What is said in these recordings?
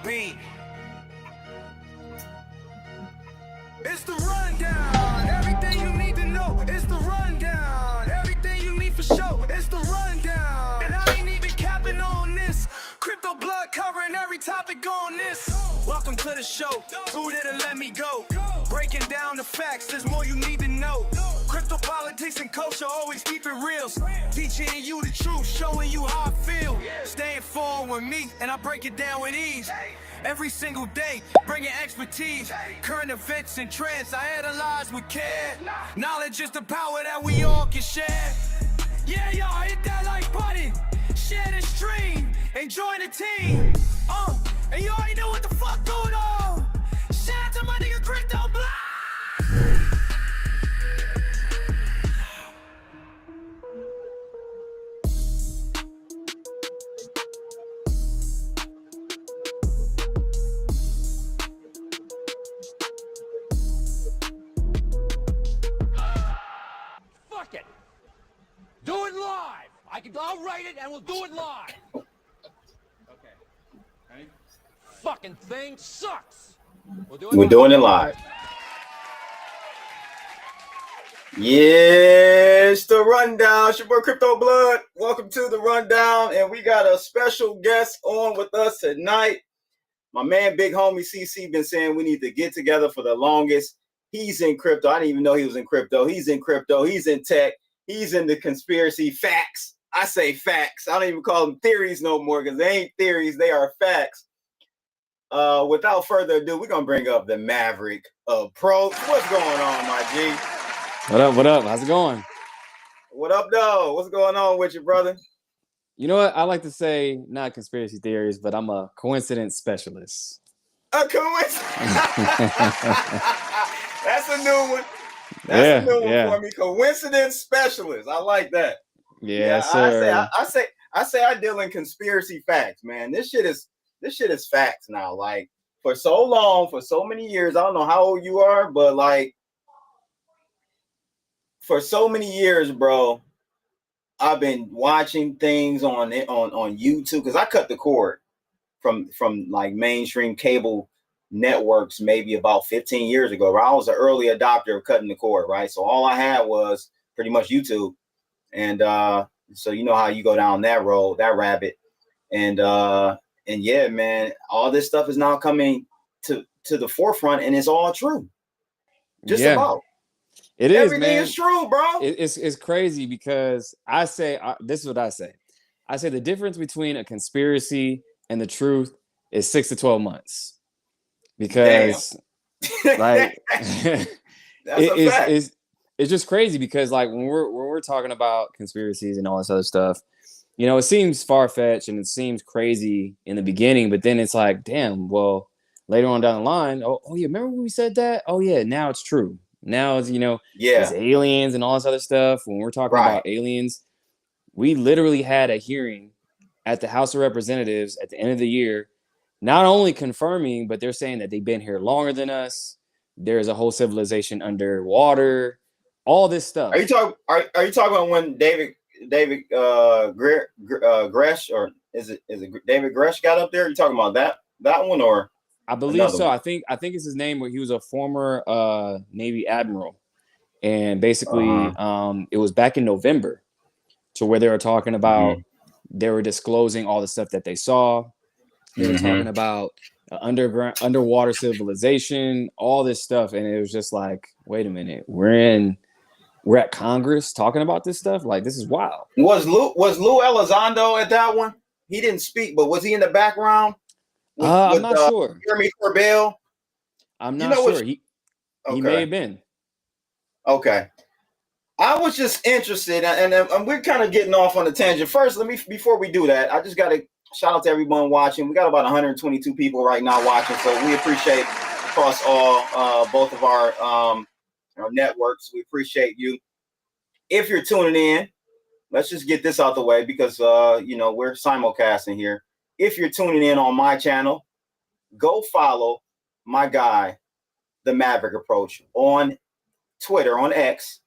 beat. It's the rundown. Everything you need to know. It's the rundown. Everything you need for show. It's the rundown. And I ain't even capping on this. Crypto blood covering every topic on this. Welcome to the show. Who didn't let me go? Breaking down the facts. There's more you need to know. Crypto politics and culture always keep it real. Teaching you the truth, showing you how I feel. Stay informed with me, and I break it down with ease. Every single day, bringing expertise, current events and trends I analyze with care. Knowledge is the power that we all can share. Yeah, y'all hit that like button, share the stream, and join the team. And you already know what the fuck going on. Shout out to my nigga Crypto Block. Fuck it. Do it live. I'll write it and we'll do it live. Okay. Ready? Fucking thing sucks. We're doing it live. Yes, the rundown. It's your boy Crypto Blood. Welcome to the rundown, and we got a special guest on with us tonight. My man, big homie CC, been saying we need to get together for the longest. He's in crypto. I didn't even know he was in crypto. He's in crypto. He's in tech. He's in the conspiracy facts. I say facts. I don't even call them theories no more because they ain't theories. They are facts. Without further ado, we're going to bring up the Maverick approach. What's going on, my G? What up? What up? How's it going? What up, though? What's going on with you, brother? You know what? I like to say not conspiracy theories, but I'm a coincidence specialist. A coincidence? That's a new one. That's a new one for me. Coincidence specialist. I like that. Yeah, sir. I say I deal in conspiracy facts, man. This shit is facts now. Like, for so long, for so many years, I don't know how old you are, but like for so many years, bro, I've been watching things on YouTube because I cut the cord from like mainstream cable networks maybe about 15 years ago. Right? I was an early adopter of cutting the cord, right? So all I had was pretty much YouTube, and so you know how you go down that road, that rabbit, and yeah, man, all this stuff is now coming to the forefront, and it's all true. Just about. It is, everything man. is true, bro. It's crazy because I say this is what I say. I say the difference between a conspiracy and the truth is 6 to 12 months. Because like it's just crazy because like when we're talking about conspiracies and all this other stuff, you know, it seems far-fetched and it seems crazy in the beginning, but then it's like, damn, well, later on down the line, oh yeah, remember when we said that? Oh yeah, now it's true. Now it's, you know, it's aliens and all this other stuff. When we're talking about aliens, we literally had a hearing at the House of Representatives at the end of the year, not only confirming, but they're saying that they've been here longer than us. There's a whole civilization underwater, all this stuff. Are you talking about when David Gresh, or is it David Gresh got up there? Are you talking about that one, or? I believe so. One? I think it's his name. Where he was a former Navy admiral, and basically, it was back in November, to where they were talking about they were disclosing all the stuff that they saw. They were talking about underwater civilization, all this stuff, and it was just like, wait a minute, we're at Congress talking about this stuff. Like, this is wild. Was Lou Elizondo at that one? He didn't speak, but was he in the background? I'm not sure. Jeremy Corbell? I'm not sure. He may have been. Okay. I was just interested, and we're kind of getting off on a tangent. First, before we do that, I just got to shout out to everyone watching. We got about 122 people right now watching, so we appreciate across all both of our networks. We appreciate you. If you're tuning in, let's just get this out the way because we're simulcasting here. If you're tuning in on my channel, go follow my guy, the Maverick Approach, on Twitter, on X,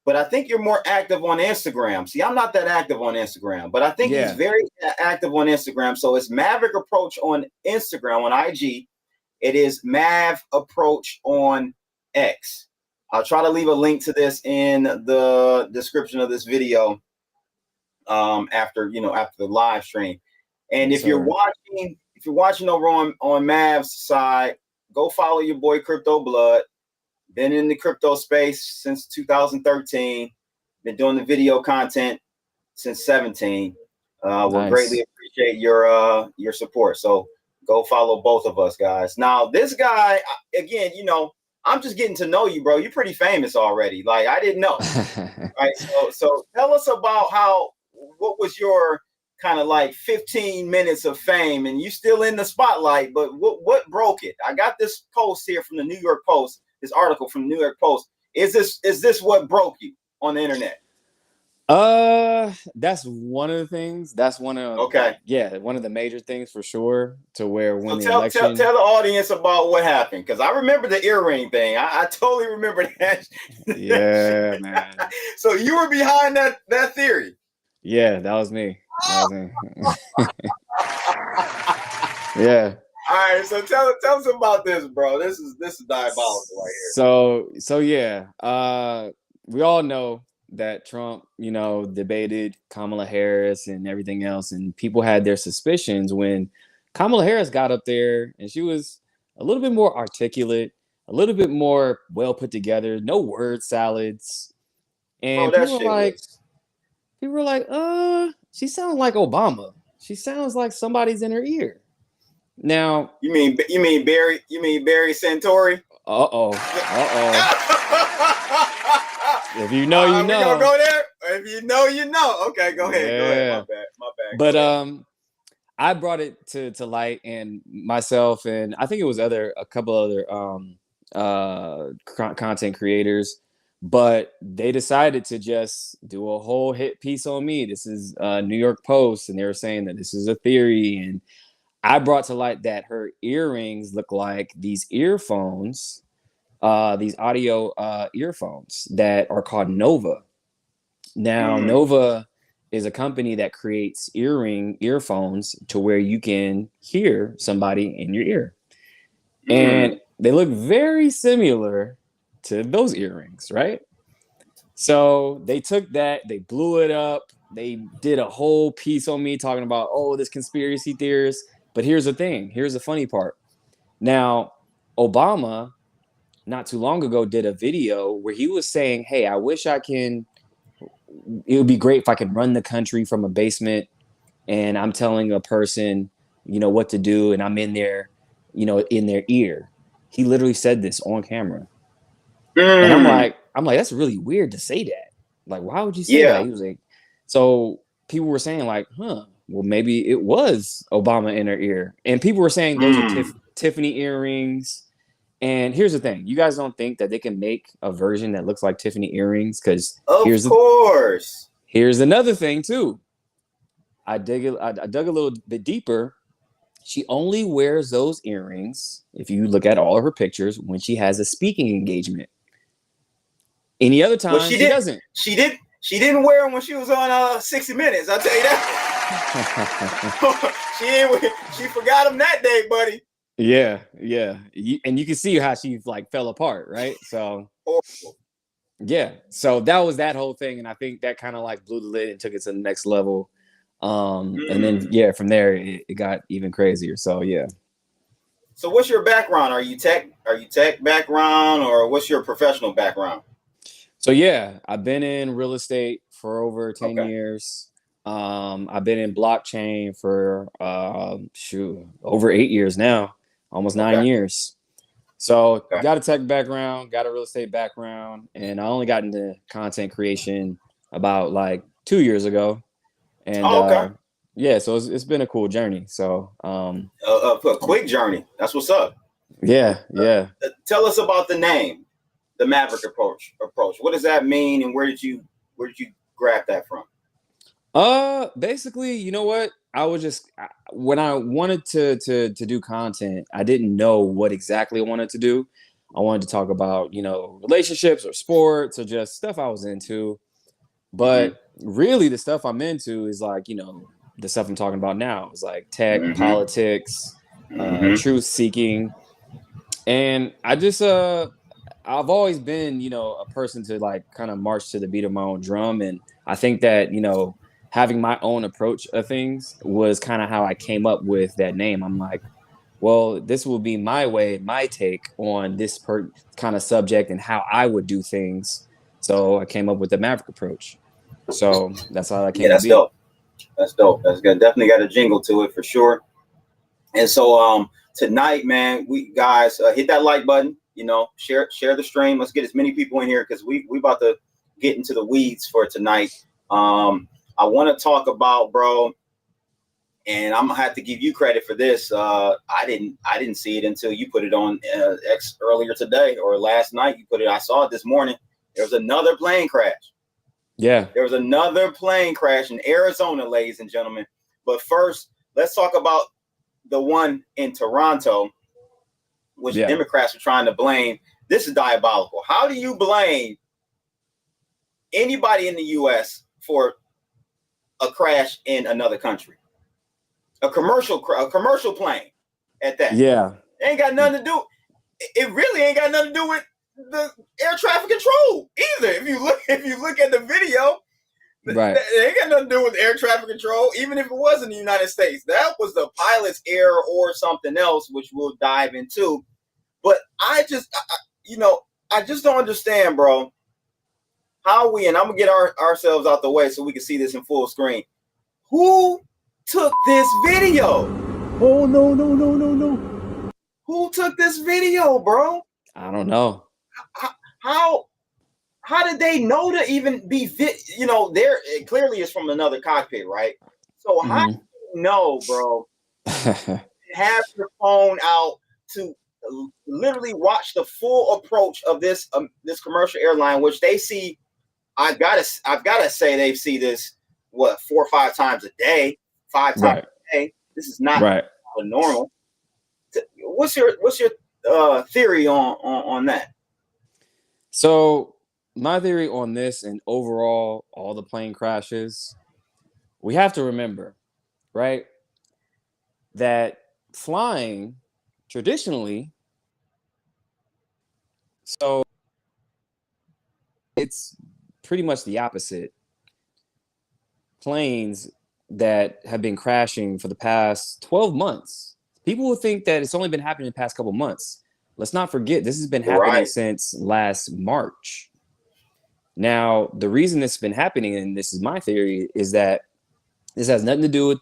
but I think you're more active on Instagram. See, I'm not that active on Instagram, but I think he's very active on Instagram. So it's Maverick Approach on Instagram, on IG. It is Mav Approach on X. I'll try to leave a link to this in the description of this video after the live stream. And if you're watching over on Mav's side, go follow your boy Crypto Blood. Been in the crypto space since 2013. Been doing the video content since 17. We'll greatly appreciate your support. So go follow both of us, guys. Now, this guy, again, I'm just getting to know you, bro. You're pretty famous already. Like, I didn't know. Right. So tell us about what was your kind of like 15 minutes of fame, and you still in the spotlight, but what broke it? I got this post here from the New York Post, this article from the New York Post. Is this what broke you on the internet? That's one of the things. That's one of one of the major things for sure. To where when the election, tell the audience about what happened, because I remember the earring thing. I totally remember that. Yeah, man. So you were behind that theory. Yeah, that was me. Yeah. All right, so tell us about this, bro. This is diabolical right here. So yeah. We all know that Trump, debated Kamala Harris and everything else, and people had their suspicions when Kamala Harris got up there and she was a little bit more articulate, a little bit more well put together, no word salads. And people were like, she sounds like Obama. She sounds like somebody's in her ear. Now, you mean Barry Sentory? If you know, you know. We gonna go there. If you know, you know. Okay, go ahead. Yeah. Go ahead. My bad. But I brought it to light, and myself, and I think it was a couple other content creators, but they decided to just do a whole hit piece on me. This is New York Post, and they were saying that this is a theory, and I brought to light that her earrings look like these earphones, these audio earphones that are called Nova. Now, Nova is a company that creates earphones to where you can hear somebody in your ear. And they look very similar to those earrings, right? So they took that, they blew it up, they did a whole piece on me talking about, this conspiracy theorist. But here's the thing. Here's the funny part. Now, Obama, not too long ago, did a video where he was saying, hey, I wish it would be great if I could run the country from a basement and I'm telling a person, what to do, and I'm in there, in their ear. He literally said this on camera. And I'm like, that's really weird to say that. Like, why would you say that? He was like, so people were saying like, well, maybe it was Obama in her ear. And people were saying those are Tiffany earrings. And here's the thing. You guys don't think that they can make a version that looks like Tiffany earrings? Because here's another thing, too. I dug a little bit deeper. She only wears those earrings, if you look at all of her pictures, when she has a speaking engagement. Any other time, she doesn't. She didn't wear them when she was on 60 Minutes. I'll tell you that. She forgot them that day, buddy. Yeah. And you can see how she like fell apart, right? So yeah. So that was that whole thing, and I think that kind of like blew the lid and took it to the next level. And then from there it got even crazier. So yeah. So what's your background? Are you tech background, or what's your professional background? So yeah, I've been in real estate for over 10 years. I've been in blockchain for over 8 years now, almost 9 years. So got a tech background, got a real estate background, and I only got into content creation about like 2 years ago. And so it's been a cool journey. So a quick journey. That's what's up. Yeah. Tell us about the name, the Maverick approach. What does that mean, and where did you grab that from? Basically, you know what? I was just when I wanted to do content, I didn't know what exactly I wanted to do. I wanted to talk about, you know, relationships or sports or just stuff I was into. But really the stuff I'm into is like, you know, the stuff I'm talking about now is like tech, politics, truth seeking. And I just I've always been, you know, a person to like kind of march to the beat of my own drum. And I think that, you know, having my own approach of things was kind of how I came up with that name. I'm like, well, this will be my way, my take on this kind of subject and how I would do things. So I came up with the Maverick approach. So that's how I came to be. Dope. That's dope. That's good. Definitely got a jingle to it for sure. And so tonight, man, we guys hit that like button, you know, share the stream. Let's get as many people in here because we about to get into the weeds for tonight. I want to talk about, bro, and I'm gonna have to give you credit for this. I didn't see it until you put it on X earlier today or last night. You put it. I saw it this morning. There was another plane crash. Yeah, there was another plane crash in Arizona, ladies and gentlemen. But first, let's talk about the one in Toronto, which Democrats are trying to blame. This is diabolical. How do you blame anybody in the U.S. for a crash in another country? A commercial plane at that. Yeah. It ain't got nothing to do. It really ain't got nothing to do with the air traffic control either. If you look at the video, right, it ain't got nothing to do with air traffic control, even if it was in the United States. That was the pilot's error or something else, which we'll dive into. But I just don't understand, bro, how we, and I'm gonna get ourselves out the way so we can see this in full screen. Who took this video? Oh, no. Who took this video, bro? I don't know. How did they know to even be there? It clearly is from another cockpit, right? So how do you know, bro? Have your phone out to literally watch the full approach of this commercial airline, which they see. I've gotta say they see this 4 or 5 times a day, 5 times a day. This is not normal. What's your theory on that? So my theory on this and overall all the plane crashes, we have to remember, right, that flying traditionally, so it's pretty much the opposite. Planes that have been crashing for the past 12 months, people will think that it's only been happening in the past couple months. Let's not forget, this has been happening since last March. Now, the reason this has been happening, and this is my theory, is that this has nothing to do with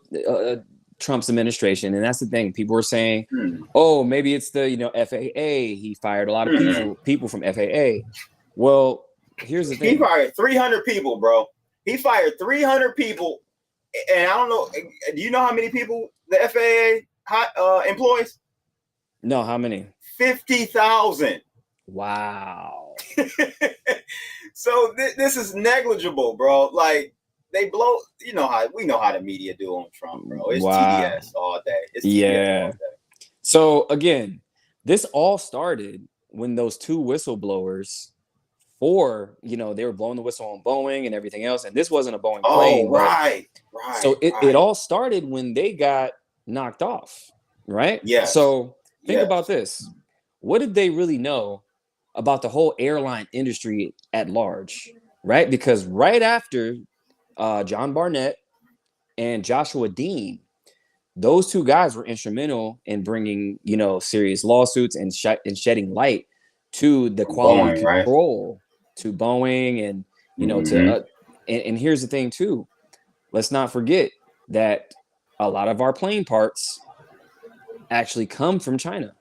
Trump's administration. And that's the thing. People are saying, oh, maybe it's the FAA. He fired a lot of people from FAA. Well, here's the thing. He fired 300 people, bro. He fired 300 people. And I don't know. Do you know how many people the FAA employs? No, how many? 50,000. Wow. So this is negligible, bro. Like they blow. We know how the media do on Trump, bro. It's TDS all day. It's TDS all day. So again, this all started when those 2 whistleblowers, they were blowing the whistle on Boeing and everything else, and this wasn't a Boeing plane. Right. So it all started when they got knocked off, right? Yeah. So think about this. What did they really know about the whole airline industry at large, right? Because right after John Barnett and Joshua Dean, those 2 guys were instrumental in bringing, serious lawsuits and shedding light to the quality control to Boeing and, and here's the thing too. Let's not forget that a lot of our plane parts actually come from China.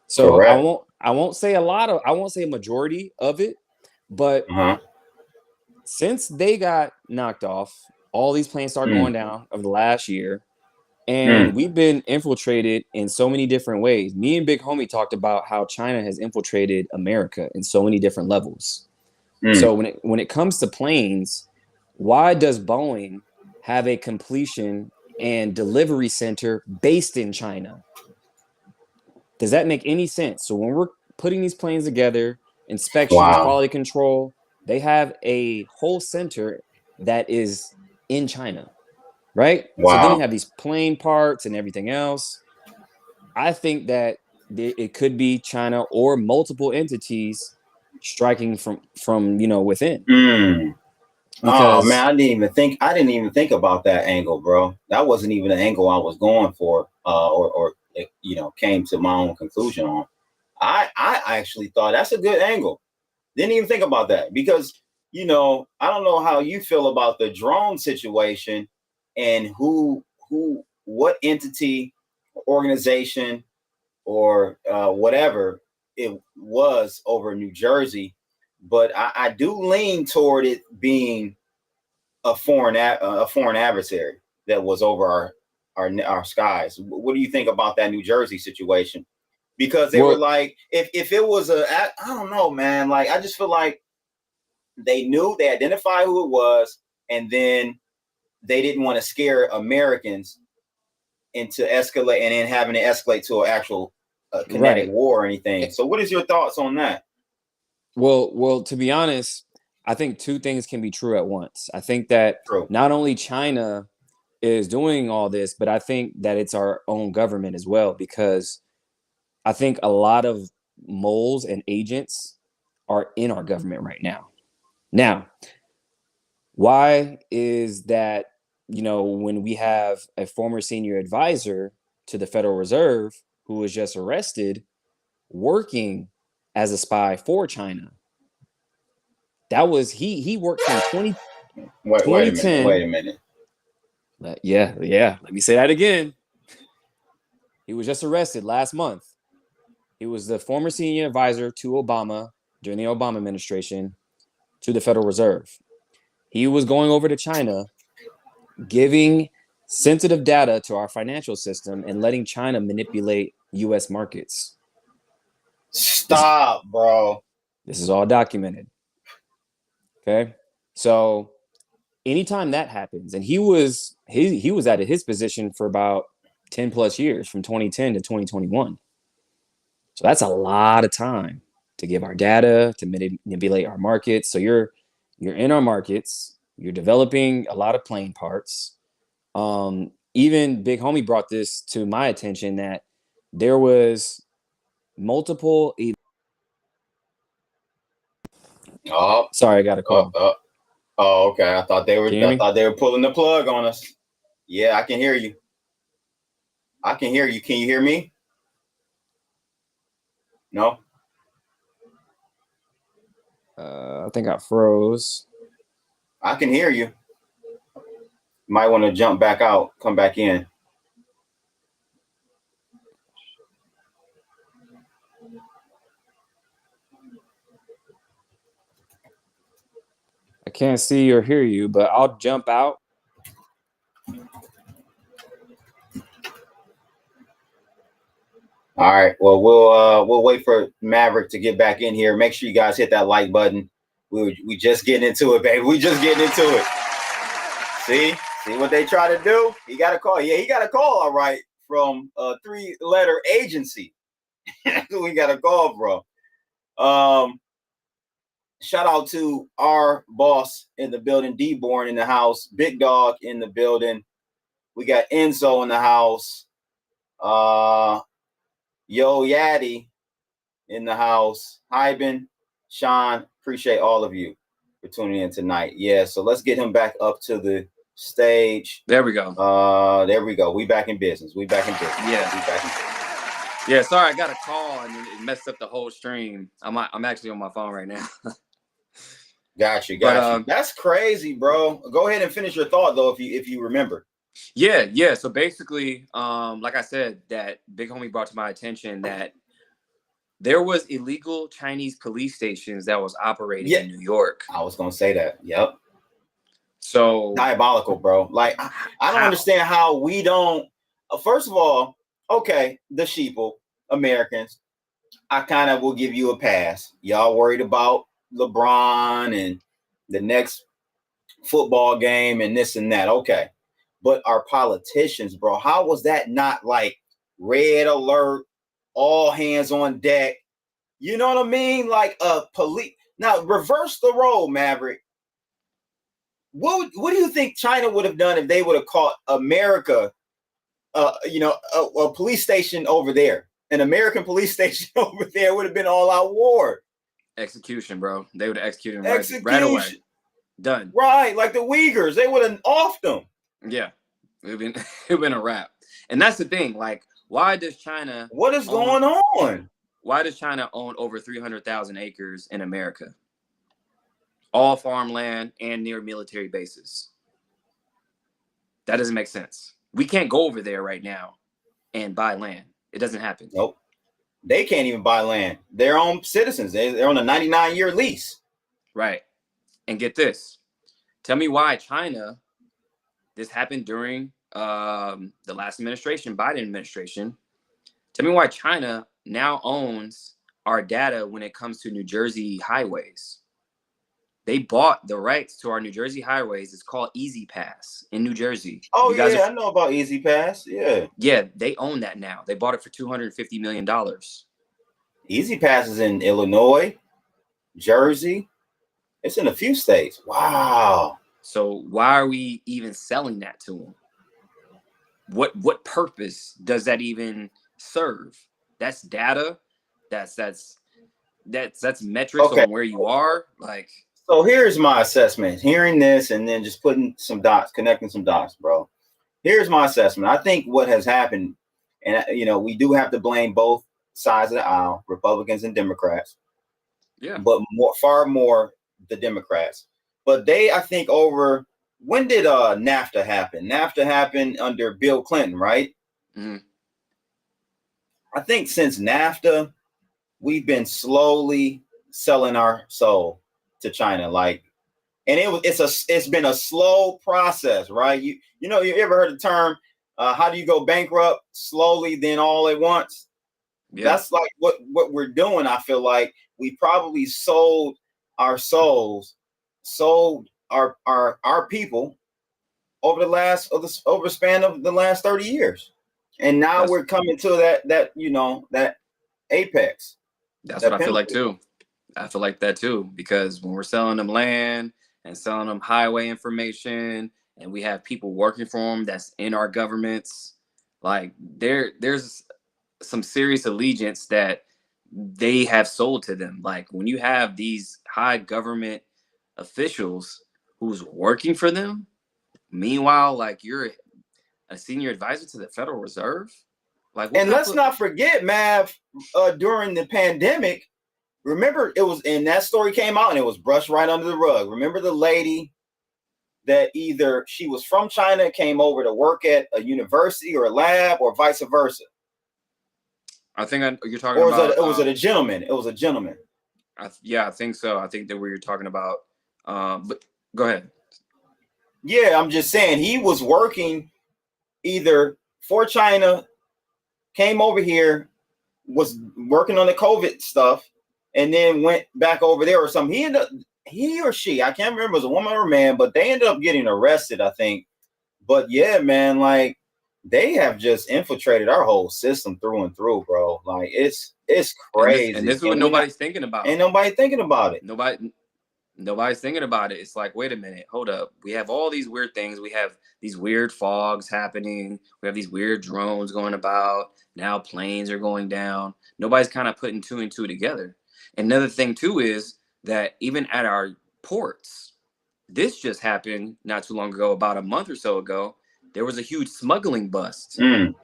So correct. I won't say a majority of it, but since they got knocked off, all these planes started going down over the last year, and we've been infiltrated in so many different ways. Me and Big Homie talked about how China has infiltrated America in so many different levels. So when it comes to planes, why does Boeing have a completion and delivery center based in China? Does that make any sense? So when we're putting these planes together, inspections, Wow. quality control. They have a whole center that is in China, right? So then you Wow. have these plane parts and everything else. I think that it could be China or multiple entities striking from within. Oh man, Because I didn't even think about that angle, bro. That wasn't even an angle I was going for, or came to my own conclusion on. I actually thought that's a good angle. Didn't even think about that because I don't know how you feel about the drone situation and what entity, organization, or whatever it was over New Jersey, but I do lean toward it being a foreign adversary that was over our skies. What do you think about that New Jersey situation? Because they were like, if it was I don't know, man. Like, I just feel like they identified who it was, and then they didn't want to scare Americans into escalate and then having it escalate to an actual kinetic war or anything. So what is your thoughts on that? Well, to be honest, I think two things can be true at once. I think that not only China is doing all this, but I think that it's our own government as well, because I think a lot of moles and agents are in our government right now. Now, why is that? When we have a former senior advisor to the Federal Reserve who was just arrested working as a spy for China. That was he worked from 2010. Wait a minute. Yeah. Let me say that again. He was just arrested last month. He was the former senior advisor to Obama during the Obama administration to the Federal Reserve. He was going over to China, giving sensitive data to our financial system and letting China manipulate U.S. markets. Stop, bro. This is all documented. Okay. So anytime that happens, and he was at his position for about 10 plus years, from 2010 to 2021. So that's a lot of time to give our data, to manipulate our markets. So you're in our markets, you're developing a lot of plane parts. Even Big Homie brought this to my attention that there was multiple. Oh, sorry, I got a call. Oh, okay. I thought they were pulling the plug on us. Yeah, I can hear you. Can you hear me? No. I think I froze. I can hear you. Might want to jump back out, come back in. I can't see or hear you, but I'll jump out. All right. Well, we'll wait for Maverick to get back in here. Make sure you guys hit that like button. We just getting into it, baby. We just getting into it. See what they try to do? He got a call. Yeah, he got a call. All right, from a 3-letter agency. We got a call, bro. Shout out to our boss in the building, D-Born in the house, Big Dog in the building. We got Enzo in the house. Yo Yaddy in the house. Hyben, Sean, appreciate all of you for tuning in tonight. Yeah, so let's get him back up to the stage. There we go. There we go. We back in business. Yeah. We back in business. Yeah, sorry, I got a call and it messed up the whole stream. I'm actually on my phone right now. Got you. That's crazy, bro. Go ahead and finish your thought though, if you remember. Yeah. So basically, like I said, that Big Homie brought to my attention that there was illegal Chinese police stations that was operating in New York. I was gonna say that. Yep. So diabolical, bro. Like I don't understand how we don't. First of all, okay, the sheeple Americans, I kind of will give you a pass. Y'all worried about LeBron and the next football game and this and that. Okay. But our politicians, bro, how was that not like red alert, all hands on deck? You know what I mean? Like a police. Now reverse the role, Maverick. What do you think China would have done if they would have caught America? You know, a police station over there, an American police station over there would have been all-out war. Execution, bro. They would have executed him right away. Done. Right, like the Uyghurs, they would have offed them. Yeah, it would have been a wrap. And that's the thing. Like, why does China? What is going on? Why does China own over 300,000 acres in America? All farmland and near military bases. That doesn't make sense. We can't go over there right now and buy land. It doesn't happen. Nope. They can't even buy land. Their own citizens. They're on a 99-year lease. Right. And get this. Tell me why China, this happened during the last administration, Biden administration. Tell me why China now owns our data when it comes to New Jersey highways. They bought the rights to our New Jersey highways. It's called Easy Pass in New Jersey. Oh, yeah, I know about Easy Pass. Yeah. Yeah, they own that now. They bought it for $250 million. Easy Pass is in Illinois, Jersey. It's in a few states. Wow. So why are we even selling that to them? What purpose does that even serve? That's data. That's metrics on where you are. Like. So here's my assessment. Hearing this and then just putting some dots, connecting some dots, bro. Here's my assessment. I think what has happened, and you know, we do have to blame both sides of the aisle, Republicans and Democrats. Yeah. But far more the Democrats. But I think when did NAFTA happen? NAFTA happened under Bill Clinton, right? Mm-hmm. I think since NAFTA, we've been slowly selling our soul to China, like, and it's been a slow process, right? You ever heard the term, how do you go bankrupt? Slowly, then all at once. Yeah. That's like what we're doing. I feel like we probably sold our souls, sold our people over the span of the last 30 years, and now we're coming to that apex. That's what I feel like too. I feel like that too, because when we're selling them land and selling them highway information, and we have people working for them that's in our governments, like there's some serious allegiance that they have sold to them. Like when you have these high government officials who's working for them, meanwhile, like you're a senior advisor to the Federal Reserve. Like, and let's not forget, Mav, during the pandemic. Remember, it was, and that story came out and it was brushed right under the rug. Remember the lady that either she was from China, came over to work at a university or a lab, or vice versa? I think you're talking about. Or was it a gentleman? It was a gentleman. Yeah, I think so. I think that what you're talking about. But go ahead. Yeah, I'm just saying he was working either for China, came over here, was working on the COVID stuff, and then went back over there or something. He or she, I can't remember, it was a woman or a man, but they ended up getting arrested, I think. But yeah, man, like they have just infiltrated our whole system through and through, bro. Like it's crazy. And this is what nobody's thinking about. Ain't nobody thinking about it. Nobody's thinking about it. It's like, wait a minute, hold up. We have all these weird things. We have these weird fogs happening. We have these weird drones going about. Now planes are going down. Nobody's kind of putting two and two together. Another thing too is that even at our ports, this just happened not too long ago, about a month or so ago. There was a huge smuggling bust. And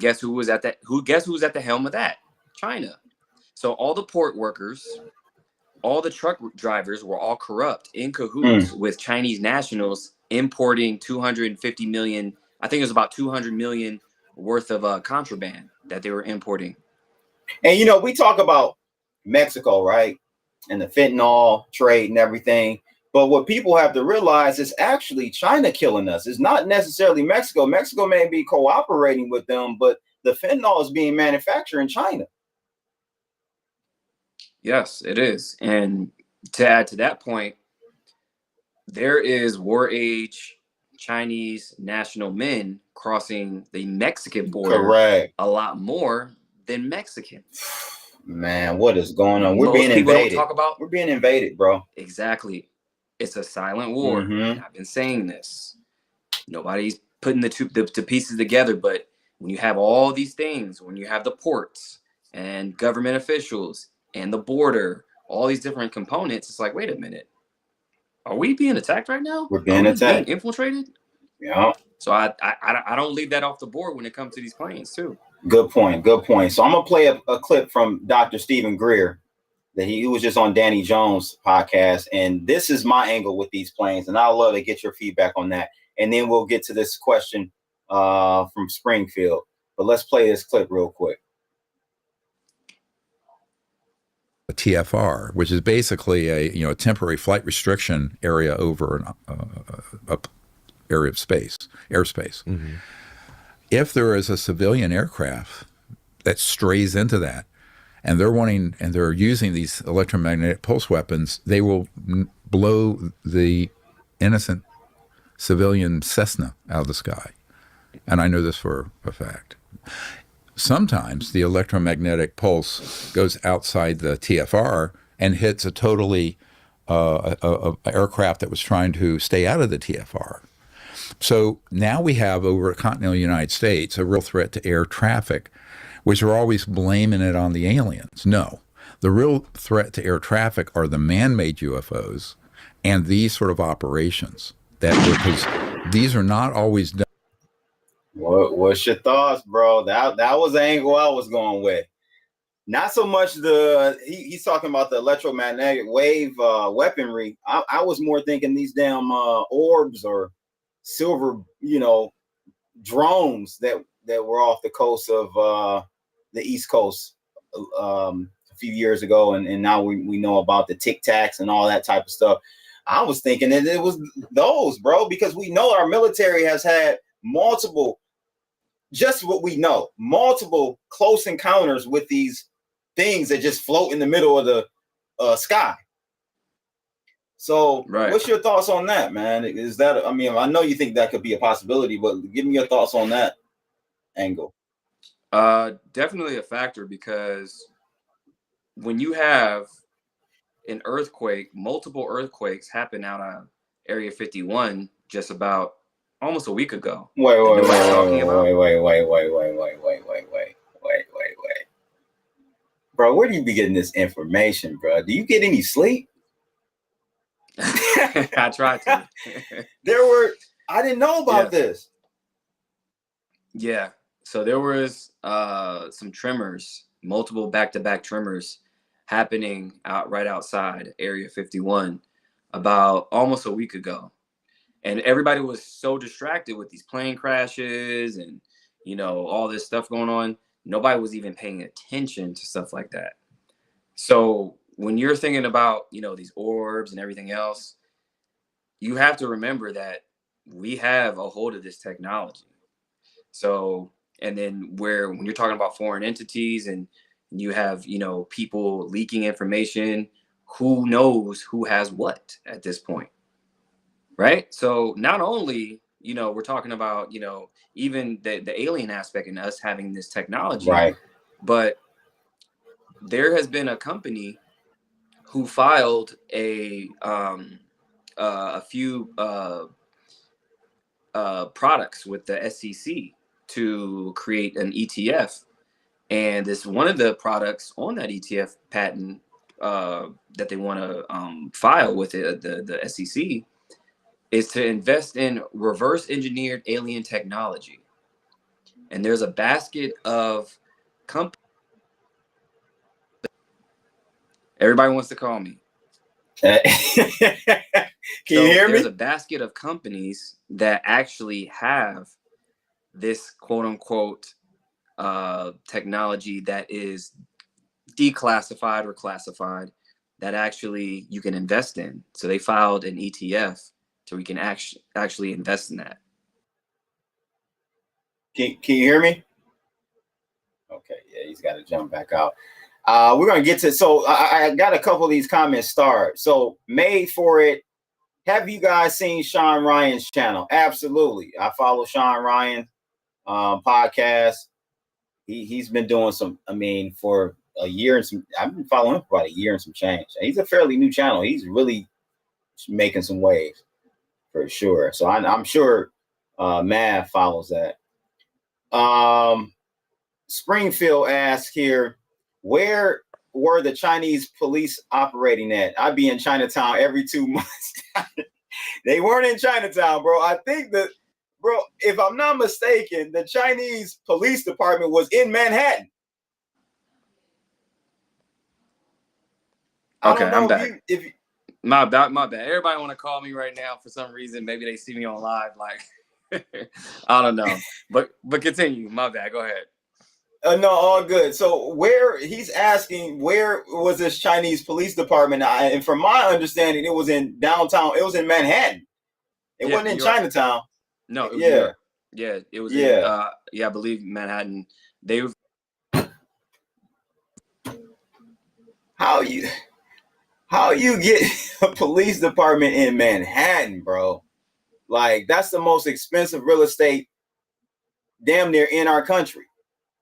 guess who was at that? Guess who was at the helm of that? China. So all the port workers, all the truck drivers were all corrupt, in cahoots with Chinese nationals importing 250 million. I think it was about 200 million worth of contraband that they were importing. And we talk about Mexico, right? And the fentanyl trade and everything. But what people have to realize is actually China killing us. It's not necessarily Mexico. Mexico may be cooperating with them, but the fentanyl is being manufactured in China. Yes, it is. And to add to that point, there is war age Chinese national men crossing the Mexican border a lot more than Mexicans. Man, what is going on? We're Most being people invaded. don't talk about. We're being invaded, bro. Exactly. It's a silent war. Mhm. And I've been saying this. Nobody's putting the pieces together, but when you have all these things, when you have the ports and government officials and the border, all these different components, it's like, wait a minute. Are we being attacked right now? We're being attacked. Being infiltrated? Yeah. So I don't leave that off the board when it comes to these planes too. Good point. Good point. So I'm gonna play a clip from Dr. Stephen Greer that he was just on Danny Jones' podcast, and this is my angle with these planes, and I'd love to get your feedback on that, and then we'll get to this question from Springfield. But let's play this clip real quick. A TFR, which is basically a temporary flight restriction area over an area of airspace. Mm-hmm. If there is a civilian aircraft that strays into that, and they're using these electromagnetic pulse weapons, they will blow the innocent civilian Cessna out of the sky. And I know this for a fact. Sometimes the electromagnetic pulse goes outside the TFR and hits a totally a aircraft that was trying to stay out of the TFR. So now we have over the continental United States a real threat to air traffic, which are always blaming it on the aliens. No, the real threat to air traffic are the man-made UFOs and these sort of operations because these are not always done. What's your thoughts, bro? That was the angle I was going with. Not so much he's talking about the electromagnetic wave weaponry. I was more thinking these damn orbs or silver, drones that were off the coast of the East Coast a few years ago, and now we know about the Tic Tacs and all that type of stuff. I was thinking that it was those, bro, because we know our military has had multiple close encounters with these things that just float in the middle of the sky. So What's your thoughts on that, man? Is that, I know you think that could be a possibility, but give me your thoughts on that angle. Definitely a factor, because when you have an earthquake, multiple earthquakes happen out of Area 51 just about almost a week ago. Wait. Bro, where do you be getting this information, bro? Do you get any sleep? I tried to. I didn't know about this. Yeah. So there was some tremors, multiple back-to-back tremors happening right outside Area 51 about almost a week ago. And everybody was so distracted with these plane crashes and, all this stuff going on. Nobody was even paying attention to stuff like that. So when you're thinking about, these orbs and everything else, you have to remember that we have a hold of this technology. So, and then when you're talking about foreign entities and you have, people leaking information, who knows who has what at this point, right? So not only, we're talking about, even the alien aspect in us having this technology, right? But there has been a company who filed a few products with the SEC to create an ETF, and this one of the products on that ETF patent that they want to file with the SEC is to invest in reverse engineered alien technology. And there's a basket of companies. Everybody wants to call me. Can you hear me? There's a basket of companies that actually have this quote unquote technology that is declassified or classified that actually you can invest in. So they filed an ETF so we can actually invest in that. Can you hear me? Okay, yeah, he's got to jump back out. We're going to get to, so I got a couple of these comments start. So Made For It, have you guys seen Sean Ryan's channel? Absolutely. I follow Sean Ryan podcast. He's been doing some, for a year and some. I've been following him for about a year and some change. He's a fairly new channel. He's really making some waves for sure. So I'm sure Mav follows that. Springfield asks here, where were the Chinese police operating at? I'd be in Chinatown every 2 months. They weren't in Chinatown, bro. I think that, bro, if I'm not mistaken, the Chinese police department was in Manhattan. Okay, I don't know I'm back. if you My bad. Everybody want to call me right now for some reason. Maybe they see me on live. Like, I don't know. But continue. My bad. Go ahead. no, all good. So where he's asking, where was this Chinese police department? And from my understanding, it was in downtown. It was in Manhattan. It wasn't in Chinatown. No. Yeah. Yeah. It was. Yeah. In, I believe Manhattan. They. How you get a police department in Manhattan, bro? Like, that's the most expensive real estate damn near in our country.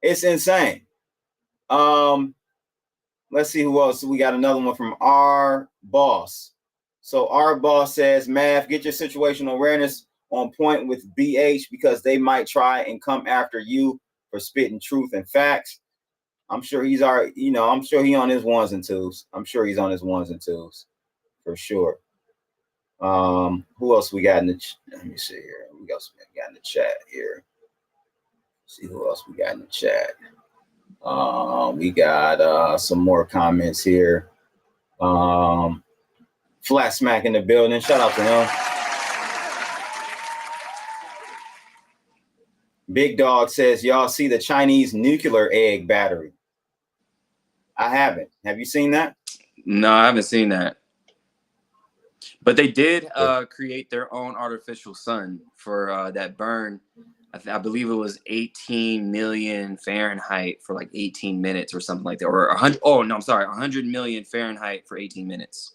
It's insane. Let's see who else. We got another one from our boss. So our boss says, Mav, get your situational awareness on point with BH because they might try and come after you for spitting truth and facts. I'm sure he's I'm sure he on his ones and twos. For sure. Who else we got in the let me see here. We got in the chat here. See who else we got in the chat. We got some more comments here. Flat Smack in the building. Shout out to him. Big Dog says, y'all see the Chinese nuclear egg battery? I haven't. Have you seen that? No, I haven't seen that. But they did create their own artificial sun for that burn. I believe it was 18 million Fahrenheit for like 18 minutes or something like that. Or 100. Oh, no, I'm sorry. 100 million Fahrenheit for 18 minutes.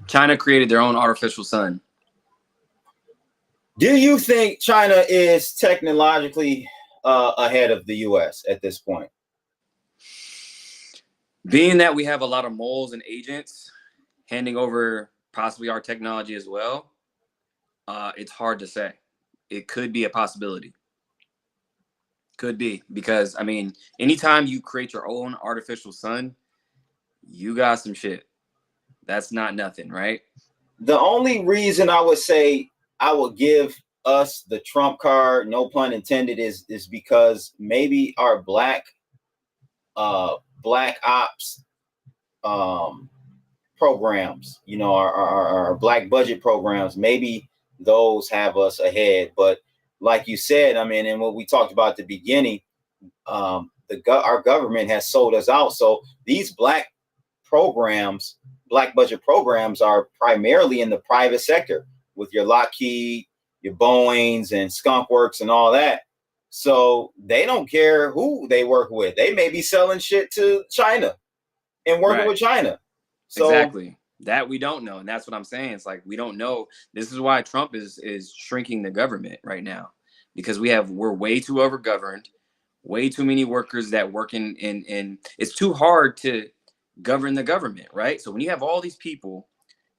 China created their own artificial sun. Do you think China is technologically ahead of the U.S. at this point? Being that we have a lot of moles and agents handing over possibly our technology as well, it's hard to say. It could be a possibility. Could be, because I mean, anytime you create your own artificial sun, you got some shit. That's not nothing, right? The only reason I would say I would give us the trump card, no pun intended, is because maybe our black ops programs, our black budget programs, maybe those have us ahead. But like you said, I mean, and what we talked about at the beginning, our government has sold us out. So these black budget programs are primarily in the private sector with your Lockheed, your Boeings and Skunk Works and all that. So they don't care who they work with. They may be selling shit to China and working with China. So exactly. That we don't know. And that's what I'm saying. It's like, we don't know. This is why Trump is shrinking the government right now, because we're way too overgoverned, way too many workers that work in it's too hard to govern the government, right? So when you have all these people,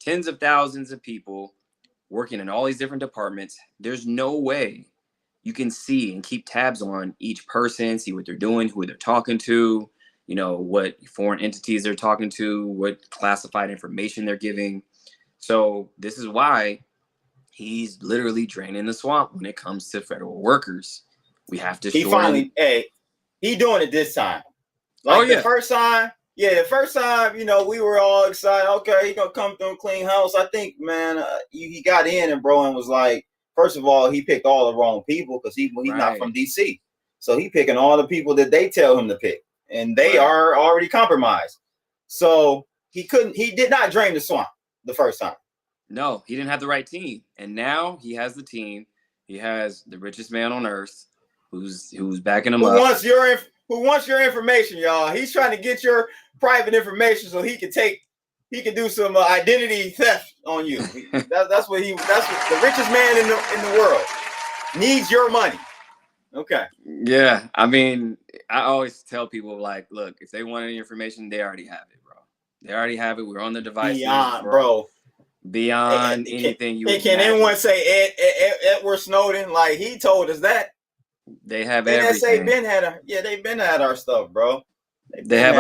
tens of thousands of people working in all these different departments, there's no way you can see and keep tabs on each person, see what they're doing, who they're talking to, what foreign entities they're talking to, what classified information they're giving. So this is why he's literally draining the swamp when it comes to federal workers. We have to. He doing it this time. The first time, we were all excited. Okay, he gonna come through and clean house. I think, man, he got in and was like, first of all, he picked all the wrong people because he's not from DC. So he picking all the people that they tell him to pick. And they are already compromised. So he did not drain the swamp the first time. No, he didn't have the right team. And now he has the team. He has the richest man on earth who's backing him up. Who wants your information, y'all? He's trying to get your private information so he can do some identity theft on you. That's what the richest man in the world needs your money. Okay. Yeah, I mean, I always tell people like, look, if they want any information, they already have it, bro. They already have it. We're on the devices, Beyond, bro. Beyond anything you would can imagine. anyone say Edward Snowden? Like, he told us that. They have NSA everything. they've been had our stuff, bro. They have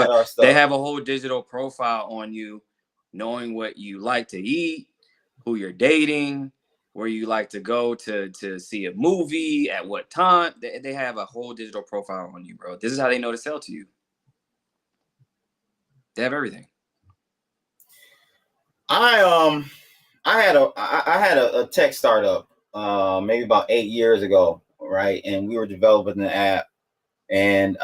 a whole digital profile on you, knowing what you like to eat, who you're dating, where you like to go to see a movie, at what time. They have a whole digital profile on you, bro. This is how they know to sell to you. They have everything. I had a tech startup maybe about 8 years ago, right? And we were developing an app, and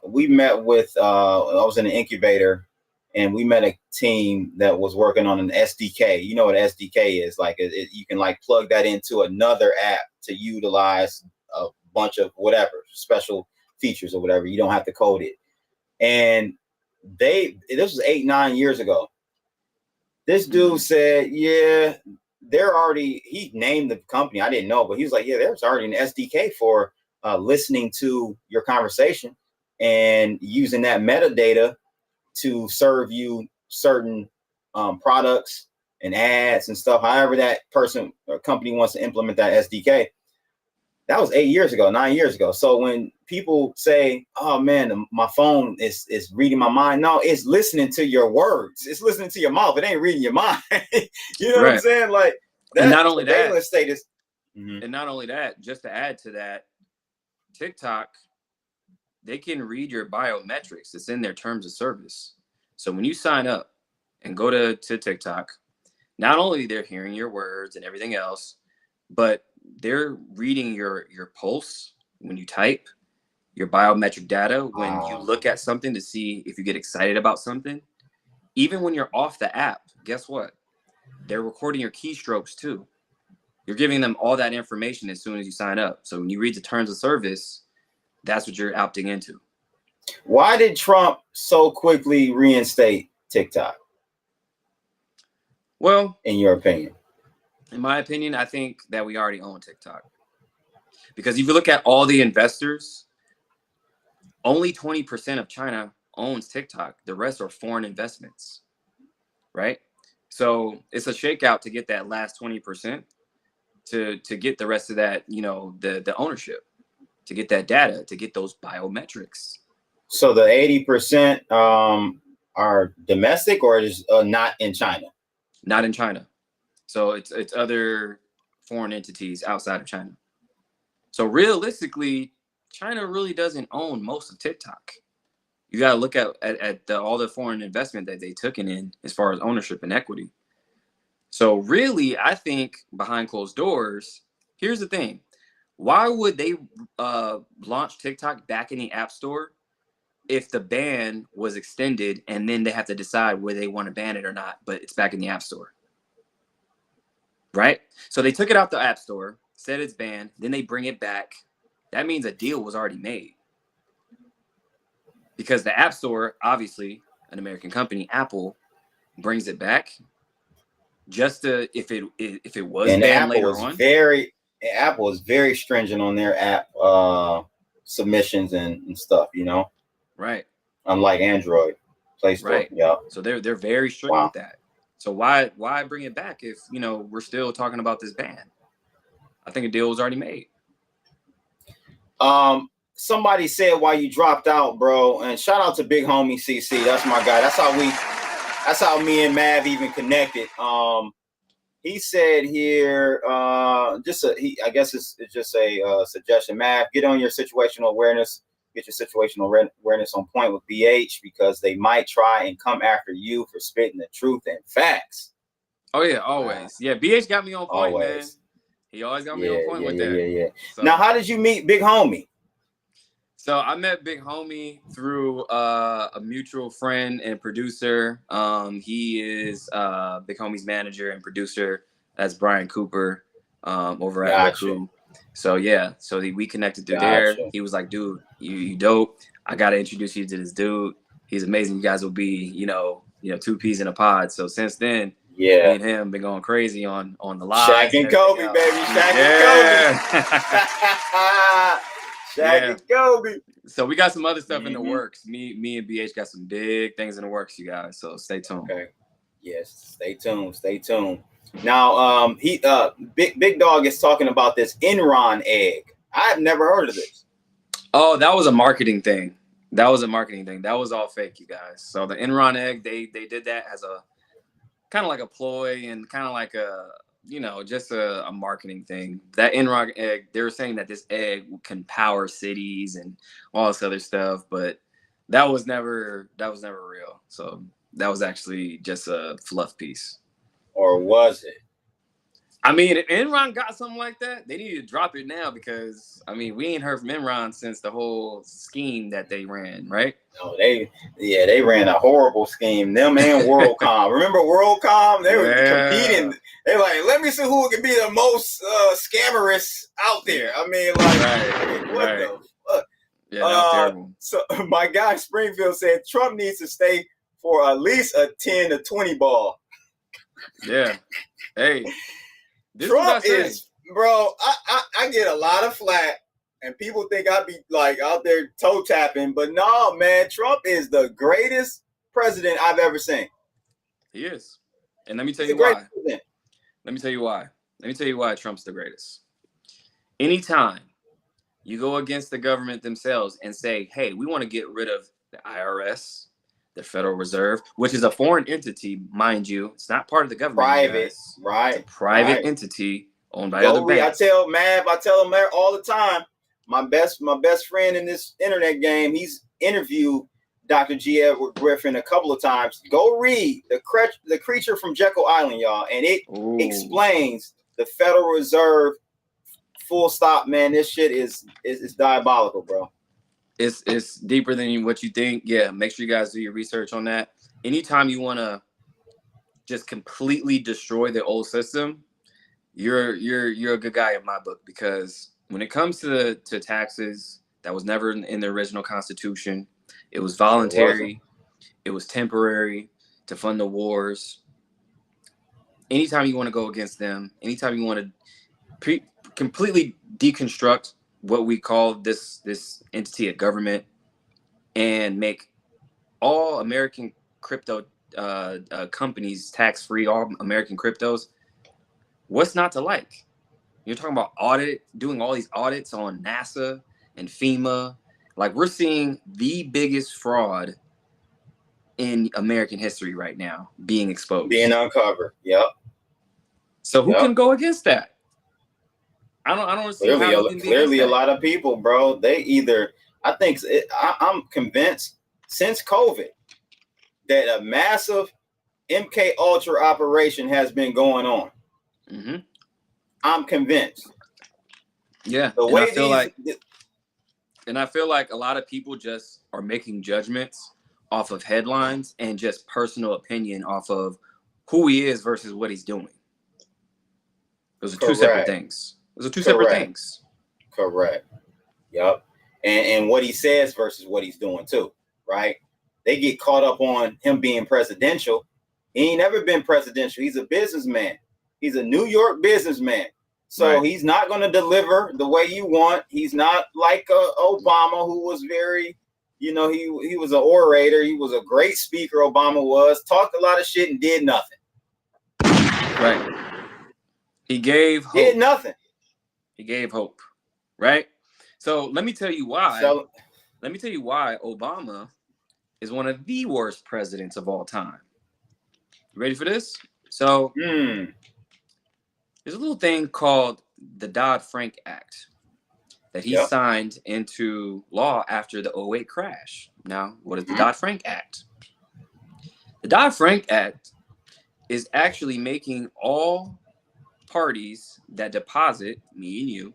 we met with I was in an incubator, and we met a team that was working on an SDK. You know what SDK is? Like you can like plug that into another app to utilize a bunch of whatever special features or whatever. You don't have to code it. And this was 8-9 years ago. This dude said, yeah, he named the company. I didn't know, but he was like, yeah, there's already an SDK for listening to your conversation and using that metadata to serve you certain products and ads and stuff. However that person or company wants to implement that SDK. That was 8 years ago, 9 years ago. So when people say, oh man, my phone is reading my mind. No, it's listening to your words. It's listening to your mouth. It ain't reading your mind. You know what I'm saying? Like that. And not only that, status. And not only that, just to add to that, TikTok, they can read your biometrics. It's in their terms of service. So when you sign up and go to TikTok, not only they're hearing your words and everything else, but they're reading your pulse when you type, your biometric data when you look at something to see if you get excited about something. Even when you're off the app, guess what? They're recording your keystrokes too. You're giving them all that information as soon as you sign up. So when you read the terms of service, that's what you're opting into. Why did Trump so quickly reinstate TikTok? Well, in your opinion? In my opinion, I think that we already own TikTok. Because if you look at all the investors, only 20% of China owns TikTok. The rest are foreign investments, right? So it's a shakeout to get that last 20% to get the rest of that, the ownership, to get that data, to get those biometrics. So the 80% are domestic, or is not in China? Not in China. So it's other foreign entities outside of China. So realistically, China really doesn't own most of TikTok. You got to look at all the foreign investment that they took in as far as ownership and equity. So really, I think behind closed doors, here's the thing. Why would they launch TikTok back in the App Store if the ban was extended and then they have to decide whether they want to ban it or not, but it's back in the App Store? Right? So they took it out the App Store, said it's banned, then they bring it back. That means a deal was already made. Because the App Store, obviously, an American company, Apple, brings it back just to if it was and banned Apple later is on. Apple is very stringent on their app submissions and stuff, Right. Unlike Android, Play Store. Right. Yeah. So they're very strict with that. So why bring it back if we're still talking about this ban? I think a deal was already made. Somebody said why you dropped out, bro, and shout out to Big Homie CC. That's my guy. That's how me and Mav even connected. He said here, I guess it's just a suggestion. Mav, get on your situational awareness. Get your situational awareness on point with BH, because they might try and come after you for spitting the truth and facts. Oh yeah, always. Yeah, BH got me on point, man. He always got me on point with that. Yeah. So, now, how did you meet Big Homie? So I met Big Homie through a mutual friend and producer. He is Big Homie's manager and producer. That's Brian Cooper over at Roku. So yeah, so we connected through there. He was like, dude, you dope. I gotta introduce you to this dude. He's amazing. You guys will be, two peas in a pod. So since then, me and him been going crazy on the live. Shaq and Kobe, baby. Shaq and Kobe. Shaq and Kobe. So we got some other stuff in the works. Me and BH got some big things in the works, you guys. So stay tuned. Okay. Yes, stay tuned. Stay tuned. Now, Big Dog is talking about this Enron egg. I've never heard of this. Oh, that was a marketing thing. That was all fake, you guys. So the Enron egg, they did that as a kind of like a ploy and kind of like a, just a marketing thing. That Enron egg, they were saying that this egg can power cities and all this other stuff, but that was never real. So that was actually just a fluff piece. Or was it? I mean, if Enron got something like that, they need to drop it now because, we ain't heard from Enron since the whole scheme that they ran, right? No, they ran a horrible scheme. Them and WorldCom. Remember WorldCom? They were competing. They like, let me see who can be the most scammerous out there. What the fuck? Yeah, that was terrible. So my guy Springfield said Trump needs to stay for at least a 10 to 20 ball. Yeah. Hey. Trump is, bro, I get a lot of flack and people think I be like out there toe tapping, but no, man, Trump is the greatest president I've ever seen. He is. And let me tell you why. Let me tell you why Trump's the greatest. Anytime you go against the government themselves and say, hey, we want to get rid of the IRS, the Federal Reserve, which is a foreign entity, mind you. It's not part of the government. Private, right? It's a private entity owned by other banks. I tell him all the time. My best friend in this internet game, he's interviewed Dr. G. Edward Griffin a couple of times. Go read the Creature from Jekyll Island, y'all, and it explains the Federal Reserve. Full stop, man. This shit is diabolical, bro. It's deeper than what you think. Yeah, make sure you guys do your research on that. Anytime you want to just completely destroy the old system, you're a good guy in my book, because when it comes to taxes, that was never in the original Constitution. It was voluntary. It was temporary to fund the wars. Anytime you want to go against them, anytime you want to completely deconstruct what we call this entity of government and make all American crypto companies tax-free, all American cryptos, what's not to like? You're talking about doing all these audits on NASA and FEMA. Like, we're seeing the biggest fraud in American history right now being exposed. Being uncovered. Yep. So who can go against that? I don't see clearly a lot of people, bro. I'm convinced since COVID that a massive MK Ultra operation has been going on. Mm-hmm. I'm convinced. Yeah. And I feel like a lot of people just are making judgments off of headlines and just personal opinion off of who he is versus what he's doing. Those are two separate things. Correct. Yep. And what he says versus what he's doing too, right? They get caught up on him being presidential. He ain't never been presidential. He's a businessman. He's a New York businessman. So he's not going to deliver the way you want. He's not like Obama, who was very, he was an orator. He was a great speaker. Obama was, talked a lot of shit and did nothing. Right. He gave hope. Did nothing. He gave hope, right? So let me tell you why. Let me tell you why Obama is one of the worst presidents of all time. You ready for this? So there's a little thing called the Dodd-Frank Act that he signed into law after the 2008 crash. Now, what is the Dodd-Frank Act? The Dodd-Frank Act is actually making all parties that deposit, me and you,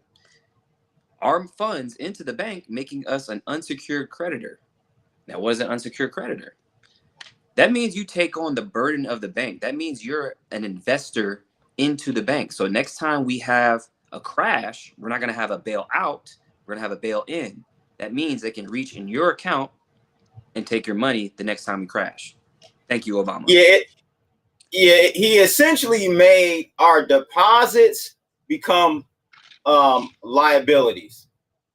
our funds into the bank, making us an unsecured creditor. Now, what is an unsecured creditor? That means you take on the burden of the bank. That means you're an investor into the bank. So next time we have a crash, we're not going to have a bail out. We're going to have a bail in. That means they can reach in your account and take your money the next time we crash. Thank you, Obama. Yeah, he essentially made our deposits become liabilities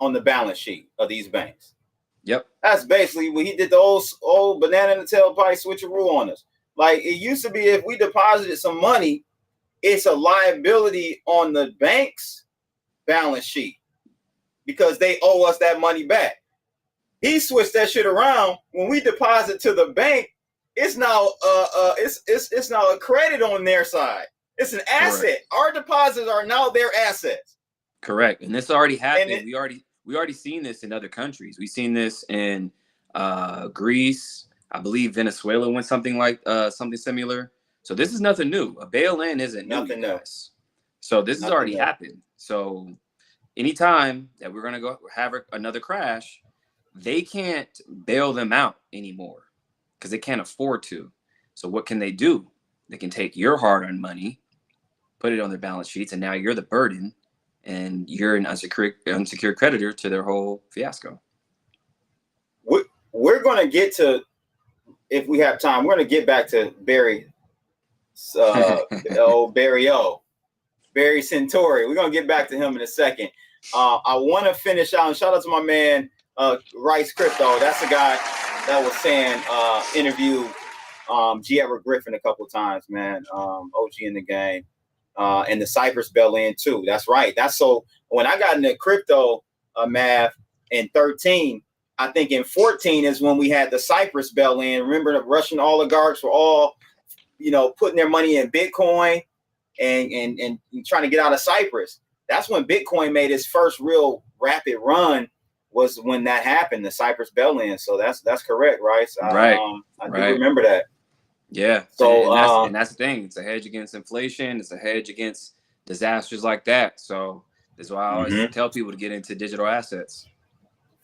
on the balance sheet of these banks. Yep. That's basically what he did, the old banana in the tailpipe switcheroo on us. Like, it used to be, if we deposited some money, it's a liability on the bank's balance sheet because they owe us that money back. He switched that shit around. When we deposit to the bank, it's now it's now a credit on their side. It's an asset. Correct. Our deposits are now their assets. Correct. And this already happened. We already seen this in other countries. We've seen this in Greece. I believe Venezuela went something similar. So this is nothing new. A bail-in isn't Nothing new. So this has already happened. So anytime that we're going to go have another crash, they can't bail them out anymore because they can't afford to. So what can they do? They can take your hard-earned money, put it on their balance sheets, and now you're the burden, and you're an unsecured creditor to their whole fiasco. We're going to get to, if we have time, we're going to get back to Barry Barry Sentory. We're going to get back to him in a second. I want to finish out and shout out to my man, Rice Crypto. That's the guy that was saying, interviewed G. Edward Griffin a couple of times, man. OG in the game. And the Cypress bail-in too. That's right. That's so when I got into crypto, Mav, in 13, I think in 14 is when we had the Cypress bail-in. Remember, the Russian oligarchs were all, putting their money in Bitcoin and trying to get out of Cyprus. That's when Bitcoin made its first real rapid run, was when that happened, the Cypress bail-in. So that's correct, right? Right. I do remember that. Yeah. So and that's the thing. It's a hedge against inflation. It's a hedge against disasters like that. So that's why I always tell people to get into digital assets.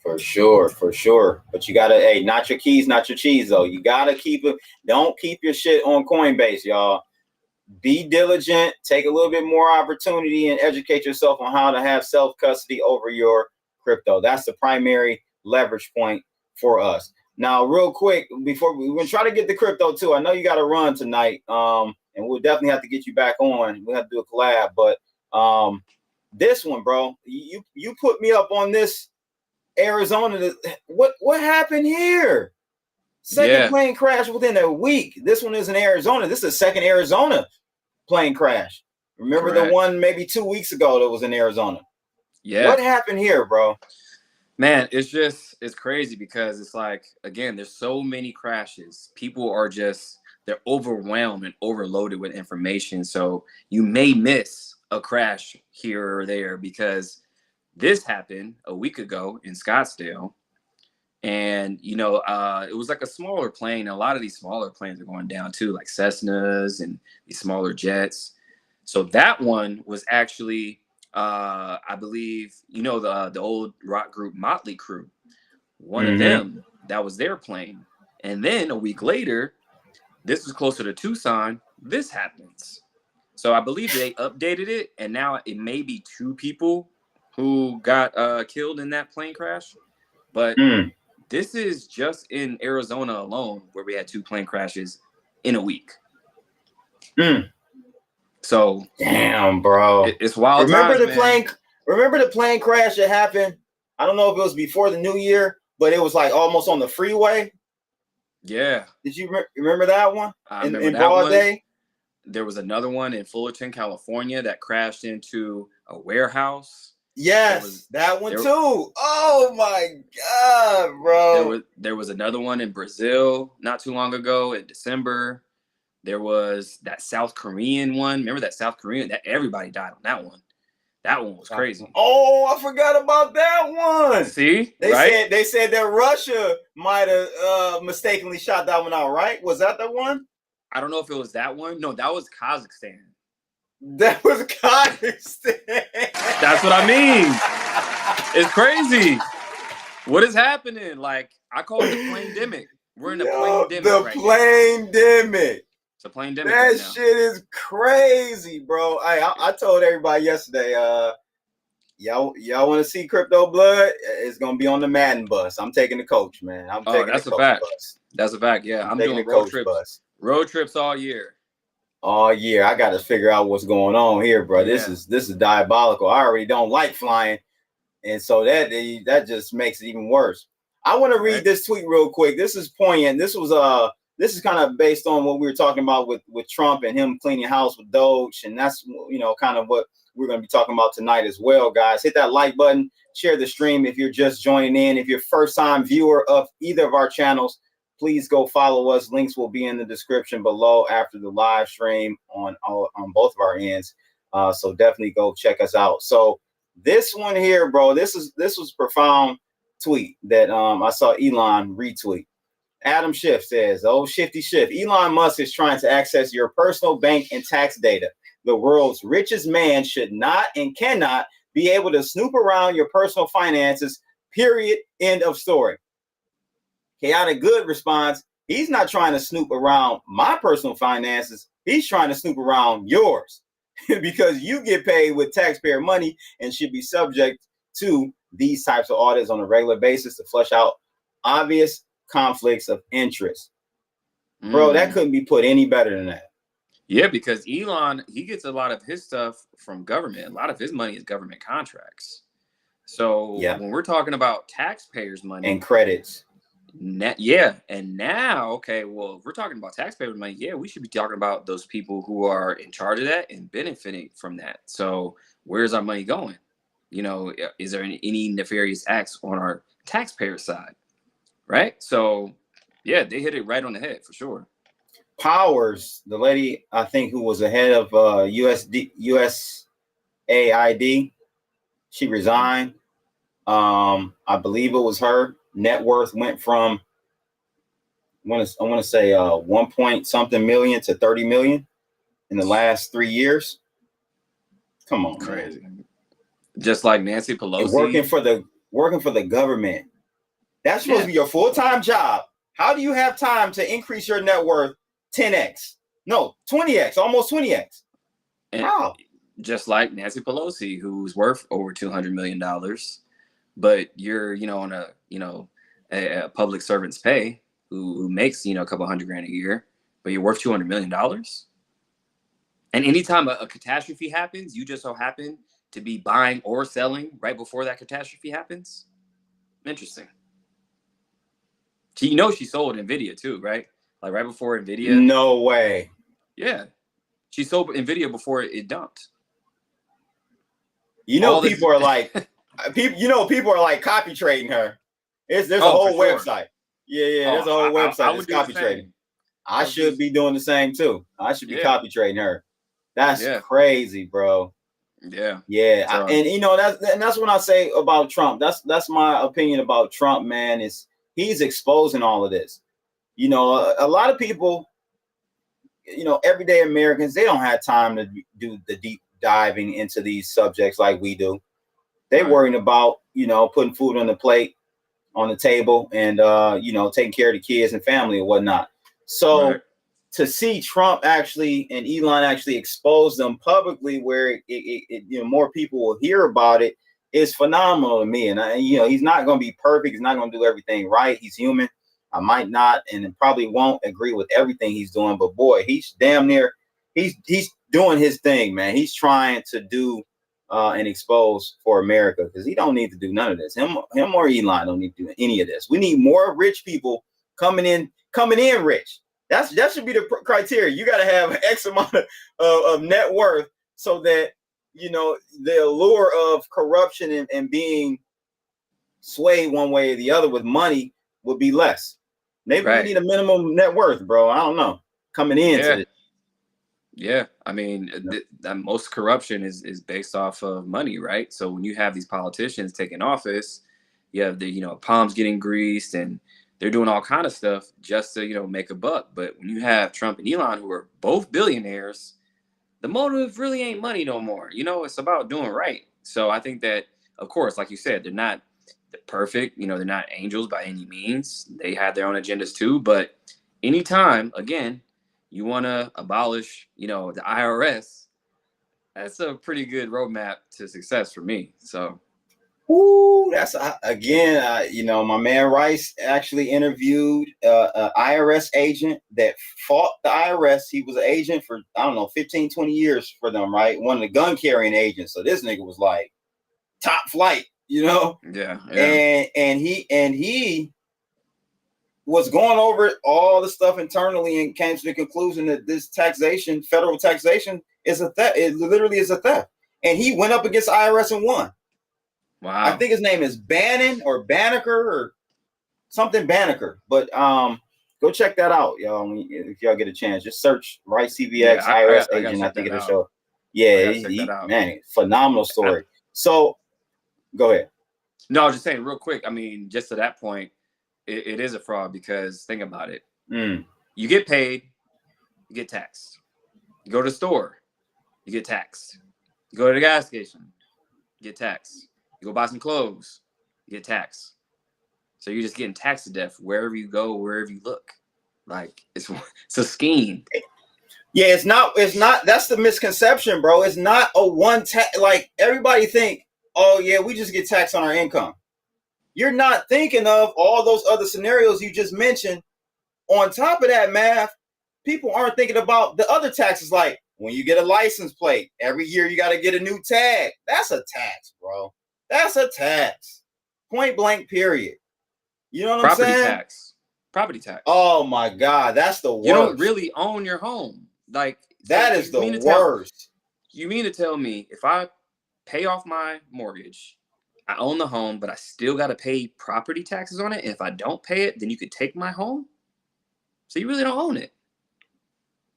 For sure. But you gotta, not your keys, not your cheese, though. You gotta keep it. Don't keep your shit on Coinbase, y'all. Be diligent. Take a little bit more opportunity and educate yourself on how to have self-custody over your crypto. That's the primary leverage point for us. Now, real quick, before we're gonna try to get the crypto too. I know you got to run tonight, and we'll definitely have to get you back on. We'll have to do a collab, but this one, bro, you put me up on this Arizona. What happened here? Second plane crash within a week. This one is in Arizona. This is a second Arizona plane crash. Remember the one maybe 2 weeks ago that was in Arizona? Yeah. What happened here, bro? Man, it's crazy because it's like, again, there's so many crashes. People are they're overwhelmed and overloaded with information. So you may miss a crash here or there because this happened a week ago in Scottsdale. And, it was like a smaller plane. A lot of these smaller planes are going down too, like Cessnas and these smaller jets. So that one was actually, I believe, the old rock group Motley Crue, one of them, that was their plane. And then a week later, this was closer to Tucson, this happens. So I believe they updated it, and now it may be 2 people who got killed in that plane crash. But this is just in Arizona alone where we had 2 plane crashes in a week. So damn, bro, it's wild. Remember the plane crash that happened? I don't know if it was before the new year, but it was like almost on the freeway. Yeah. Did you remember that one? I remember in that broad one. Day. There was another one in Fullerton, California, that crashed into a warehouse. Yes, that one too. Oh my God, bro. There was another one in Brazil not too long ago in December. There was that South Korean one. Remember that South Korean? That everybody died on that one. That one was crazy. Oh, I forgot about that one. See, they said that Russia might have mistakenly shot that one out. Right? Was that the one? I don't know if it was that one. No, that was Kazakhstan. That was Kazakhstan. That's what I mean. It's crazy. What is happening? Like, I call it the plane-demic. We're in a plane-demic right now. Plane-demic. It's a plane-demic That right now. shit is crazy, bro. I told everybody yesterday, y'all want to see crypto blood? It's gonna be on the Madden bus. I'm taking the coach, man. I'm taking that's the a coach fact. bus. That's a fact. Yeah, I'm taking doing the road coach trips. Bus. Road trips all year. All year. I got to figure out what's going on here, bro. Yeah. This is diabolical. I already don't like flying. And so that just makes it even worse. I want to read this tweet real quick. This is poignant. This is kind of based on what we were talking about with Trump and him cleaning house with DOGE. And that's, kind of what we're going to be talking about tonight as well, guys. Hit that like button, share the stream if you're just joining in. If you're first time viewer of either of our channels, please go follow us. Links will be in the description below after the live stream on both of our ends. So definitely go check us out. So this one here, bro, this was profound tweet that I saw Elon retweet. Adam Schiff says, "Oh, shifty Schiff, Elon Musk is trying to access your personal bank and tax data. The world's richest man should not and cannot be able to snoop around your personal finances, period, end of story." Chaotic Good responds, "He's not trying to snoop around my personal finances. He's trying to snoop around yours because you get paid with taxpayer money and should be subject to these types of audits on a regular basis to flush out obvious conflicts of interest." Bro, that couldn't be put any better than that. Yeah, because Elon, he gets a lot of his stuff from government. A lot of his money is government contracts. So when we're talking about taxpayers' money and credits, and now, okay, well, if we're talking about taxpayer money, we should be talking about those people who are in charge of that and benefiting from that. So where's our money going? Is there any nefarious acts on our taxpayer side? Right? So, they hit it right on the head for sure. Powers, the lady, I think, who was the head of USAID, she resigned. I believe it was her. Net worth went from, I want to say 1 point something million to 30 million in the last 3 years. Come on, crazy. Man. Just like Nancy Pelosi. And working for the government. That's supposed to be your full-time job. How do you have time to increase your net worth 10x? No, 20x, almost 20x. How? Just like Nancy Pelosi, who's worth over $200 million, but you're, on a public servant's pay who makes, a couple $100,000 a year, but you're worth $200 million. And anytime a catastrophe happens, you just so happen to be buying or selling right before that catastrophe happens. Interesting. She sold Nvidia too, right? Like right before Nvidia. No way. Yeah. She sold Nvidia before it dumped. People are like, people are like copy trading her. There's a whole website. Yeah, there's a whole website that's copy trading. I should be doing the same too. I should be copy trading her. That's crazy, bro. Yeah. That's what I say about Trump. That's my opinion about Trump, man. He's exposing all of this. A lot of people, everyday Americans, they don't have time to do the deep diving into these subjects like we do. They're worrying about, putting food on the table and, taking care of the kids and family and whatnot. So to see Trump actually and Elon actually expose them publicly where more people will hear about it is phenomenal to me. And he's not going to be perfect. He's not going to do everything right. He's human. I might not and probably won't agree with everything he's doing, but boy, he's damn near he's doing his thing, man. He's trying to do and expose for America because he don't need to do none of this. Him or Elon don't need to do any of this. We need more rich people coming in rich. That should be the criteria. You got to have X amount of net worth so that the allure of corruption and being swayed one way or the other with money would be less. Maybe we need a minimum net worth, bro. I don't know. Coming into it. Yeah, I mean, most corruption is based off of money, right? So when you have these politicians taking office, you have the palms getting greased and they're doing all kind of stuff just to make a buck. But when you have Trump and Elon, who are both billionaires, the motive really ain't money no more. It's about doing right. So I think that, of course, like you said, they're not perfect. They're not angels by any means. They have their own agendas too. But anytime, again, you want to abolish, the IRS, that's a pretty good roadmap to success for me. So. Ooh, that's again, my man Rice actually interviewed an IRS agent that fought the IRS. He was an agent for, 15, 20 years for them, right? One of the gun carrying agents. So this nigga was like top flight you know. Yeah. And he was going over all the stuff internally and came to the conclusion that this taxation, federal taxation, is a theft. It literally is a theft. And he went up against IRS and won. Wow. I think his name is Bannon or Banneker or something Banneker. But go check that out, y'all. If y'all get a chance, just search Right CVX IRS agent. I think it'll show. Yeah, man, phenomenal story. So go ahead. No, I was just saying real quick. I mean, just to that point, it is a fraud because think about it. You get paid, you get taxed. You go to the store, you get taxed. You go to the gas station, you get taxed. You go buy some clothes, you get taxed. So you're just getting taxed to death wherever you go, wherever you look. Like it's a scheme. Yeah, it's not. That's the misconception, bro. It's not a one tax. Like everybody think, oh yeah, we just get taxed on our income. You're not thinking of all those other scenarios you just mentioned. On top of that, math, people aren't thinking about the other taxes. Like when you get a license plate, every year you got to get a new tag. That's a tax, bro. That's a tax. Point blank, period. You know what I'm saying? Property tax. Oh my God, that's the worst. You don't really own your home. Like that is the worst. You mean to tell me if I pay off my mortgage, I own the home, but I still got to pay property taxes on it? And if I don't pay it, then you could take my home? So you really don't own it.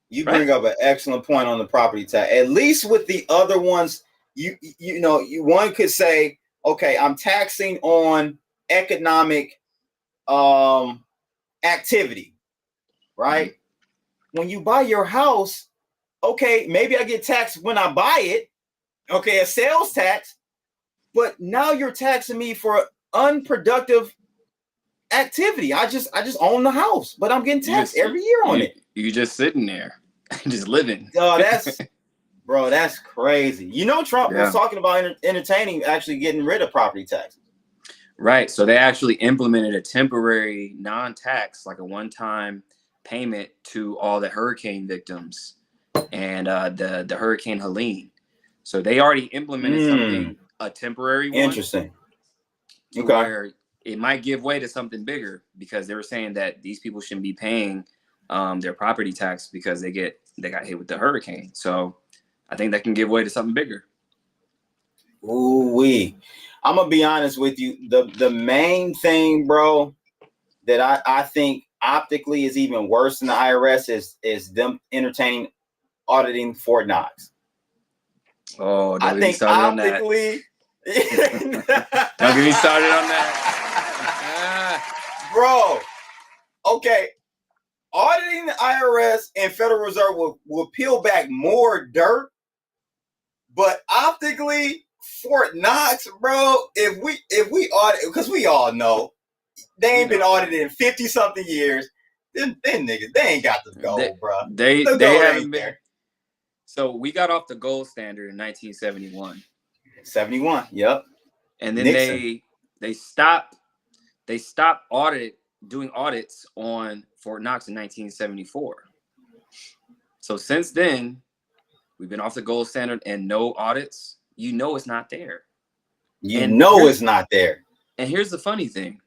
You bring up an excellent point on the property tax. At least with the other ones, you know, one could say, okay, I'm taxing on economic activity, right? When you buy your house, okay, maybe I get taxed when I buy it, okay, a sales tax, but now you're taxing me for unproductive activity. I just own the house, but I'm getting taxed every year on it. You just sitting there, just living. Oh, that's crazy. You know, Trump was talking about entertaining actually getting rid of property taxes. Right. So they actually implemented a temporary non-tax, like a one-time payment to all the hurricane victims and the Hurricane Helene. So they already implemented something, a temporary one. Interesting. Okay. Where it might give way to something bigger because they were saying that these people shouldn't be paying their property tax because they got hit with the hurricane. So I think that can give way to something bigger. Ooh-wee. I'm gonna be honest with you. The main thing, bro, that I think optically is even worse than the IRS is them auditing Fort Knox. Oh, I think optically. Don't get me started on that. Bro. Okay. Auditing the IRS and Federal Reserve will peel back more dirt, but optically, Fort Knox, bro, if we audit, because we all know they ain't been audited in 50-something years, then niggas, they ain't got the gold, bro. They haven't been there. So we got off the gold standard in 1971. 71, yep. And then they stopped doing audits on Fort Knox in 1974. So since then, we've been off the gold standard and no audits. You know it's not there. It's not there. And here's the funny thing.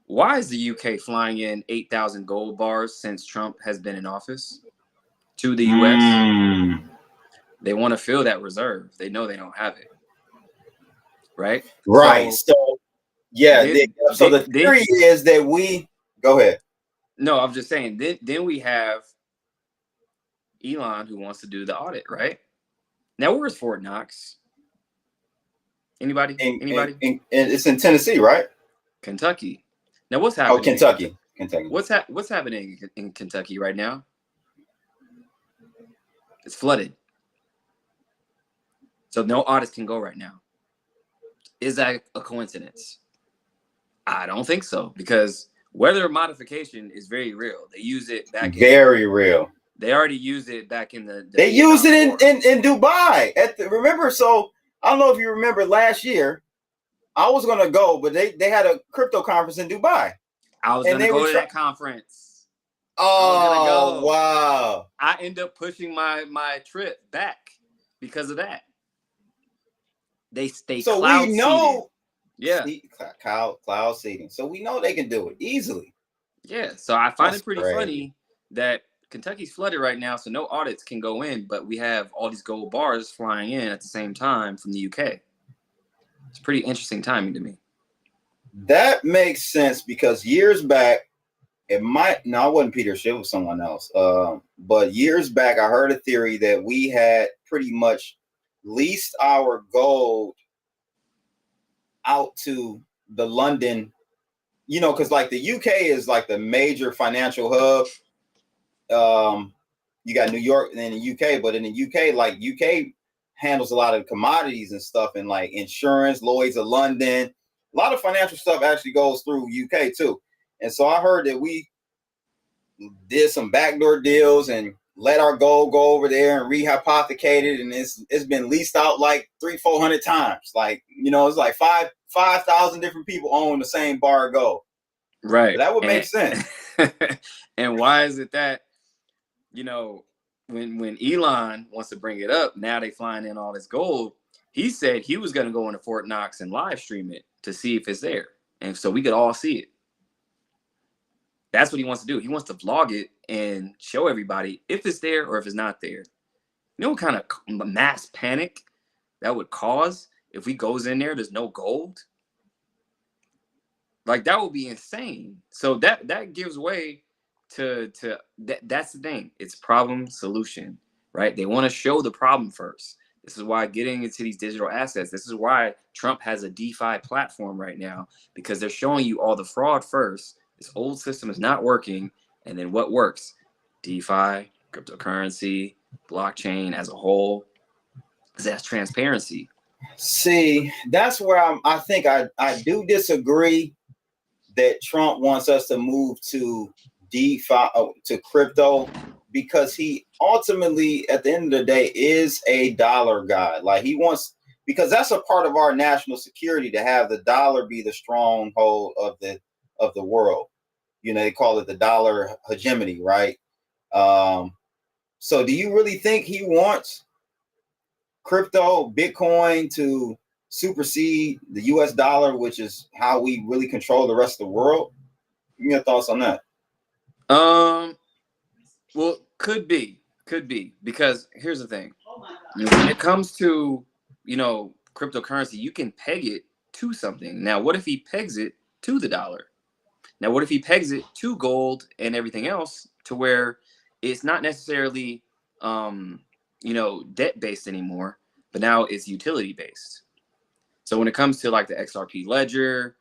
Why is the UK flying in 8,000 gold bars since Trump has been in office to the US? They want to fill that reserve. They know they don't have it. Right? Right. So the theory is that we go ahead. No, I'm just saying then we have Elon who wants to do the audit, right? Now, where's Fort Knox? Anybody? And it's in Tennessee, right? Kentucky. Now, what's happening? Oh, Kentucky. What's happening in Kentucky right now? It's flooded. So no audits can go right now. Is that a coincidence? I don't think so, because weather modification is very real. They use it back real. They already used it back in the they used it in Dubai. Remember, so I don't know if you remember last year, I was gonna go, but they had a crypto conference in Dubai. I was gonna go to that conference. Oh, wow. I end up pushing my trip back because of that. They stay. So Yeah. Cloud seeding. So we know they can do it easily. Yeah. So I find That's it pretty crazy. funny that Kentucky's flooded right now, so no audits can go in, but we have all these gold bars flying in at the same time from the UK. It's pretty interesting timing to me. That makes sense because years back, it wasn't Peter Schiff, it was someone else. But years back, I heard a theory that we had pretty much leased our gold out to the London, because like the UK is like the major financial hub. You got New York and then the UK, but in the UK, like UK handles a lot of commodities and stuff, and like insurance, Lloyd's of London, a lot of financial stuff actually goes through UK too. And so I heard that we did some backdoor deals and let our gold go over there and rehypothecated, and it's been leased out like 300-400 times. Like, it's like 5,000 different people own the same bar of gold. Right. So that would make sense. And why is it that, when Elon wants to bring it up, now they flying in all this gold. He said he was going to go into Fort Knox and live stream it to see if it's there, and so we could all see it. That's what he wants to do. He wants to vlog it and show everybody if it's there or if it's not there. You know what kind of mass panic that would cause if we goes in there, there's no gold? Like, that would be insane. So that gives way to that's the thing. It's problem solution, right? They want to show the problem first. This is why getting into these digital assets, this is why Trump has a DeFi platform right now, because they're showing you all the fraud first. This old system is not working. And then what works? DeFi, cryptocurrency, blockchain as a whole. That's transparency. See, that's where I think I do disagree that Trump wants us to move to DeFi, to crypto, because he ultimately, at the end of the day, is a dollar guy. Like, he wants, because that's a part of our national security, to have the dollar be the stronghold of the world. They call it the dollar hegemony, right? So do you really think he wants crypto, Bitcoin, to supersede the US dollar, which is how we really control the rest of the world? Give me your thoughts on that. Well, could be, because here's the thing. When it comes to, cryptocurrency, you can peg it to something. Now, what if he pegs it to the dollar? Now, what if he pegs it to gold and everything else, to where it's not necessarily, debt-based anymore, but now it's utility-based? So when it comes to like the XRP ledger,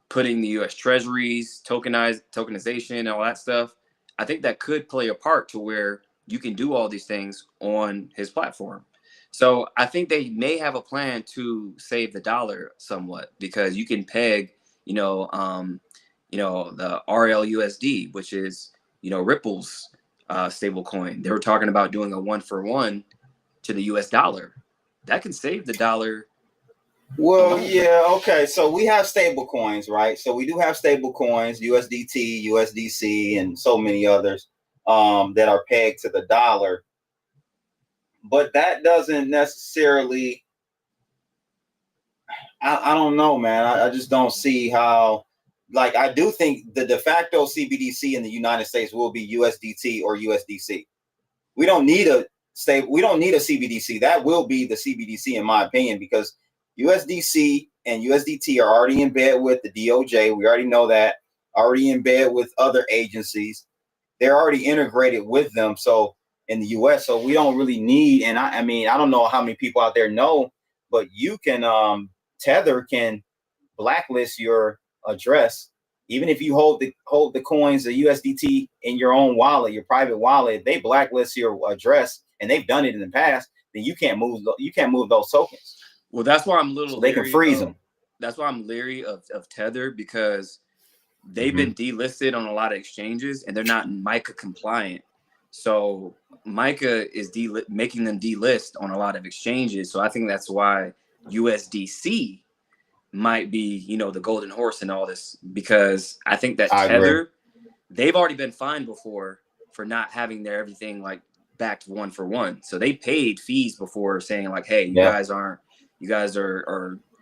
putting the U.S. Treasuries, tokenization, and all that stuff, I think that could play a part to where you can do all these things on his platform. So I think they may have a plan to save the dollar somewhat, because you can peg, the RLUSD, which is, Ripple's stable coin. They were talking about doing a 1-for-1 to the US dollar. That can save the dollar. Well, yeah, okay. So we have stable coins, right? So we do have stable coins, USDT, USDC, and so many others that are pegged to the dollar. But that doesn't necessarily, I don't know, man. I just don't see how, like, I do think the de facto CBDC in the United States will be USDT or USDC. We don't need a CBDC. That will be the CBDC, in my opinion, because USDC and USDT are already in bed with the DOJ. We already know that. Already in bed with other agencies. They're already integrated with them. So in the US, so we don't really need, and I mean, I don't know how many people out there know, but you can, Tether can blacklist your address. Even if you hold the coins, the USDT, in your own wallet, your private wallet, if they blacklist your address, and they've done it in the past, then you can't move those tokens. Well, that's why I'm a little. So they can freeze them. That's why I'm leery of Tether, because they've been delisted on a lot of exchanges, and they're not MiCA compliant. So MiCA is making them delist on a lot of exchanges. So I think that's why USDC might be, the golden horse in all this, because I think that Tether, they've already been fined before for not having their everything like backed 1-for-1. So they paid fees before, saying like, hey, you guys are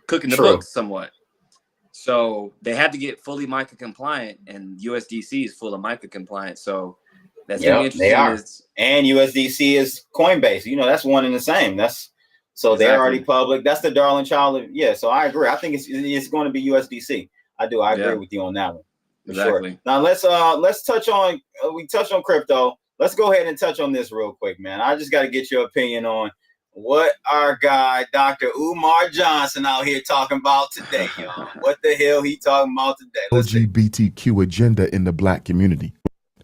cooking the True. books somewhat. So they had to get fully MiCA compliant, and USDC is full of MiCA compliant. So that's gonna be interesting. They are. And USDC is Coinbase. You know, that's one and the same. That's so they're already public. That's the darling child of So I agree. I think it's going to be USDC. I agree with you on that one. For sure. Now let's touch on we touched on crypto. Let's go ahead and touch on this real quick, man. I just got to get your opinion on what our guy Dr. Umar Johnson out here talking about today, y'all. What the hell he talking about today? LGBTQ agenda in the black community.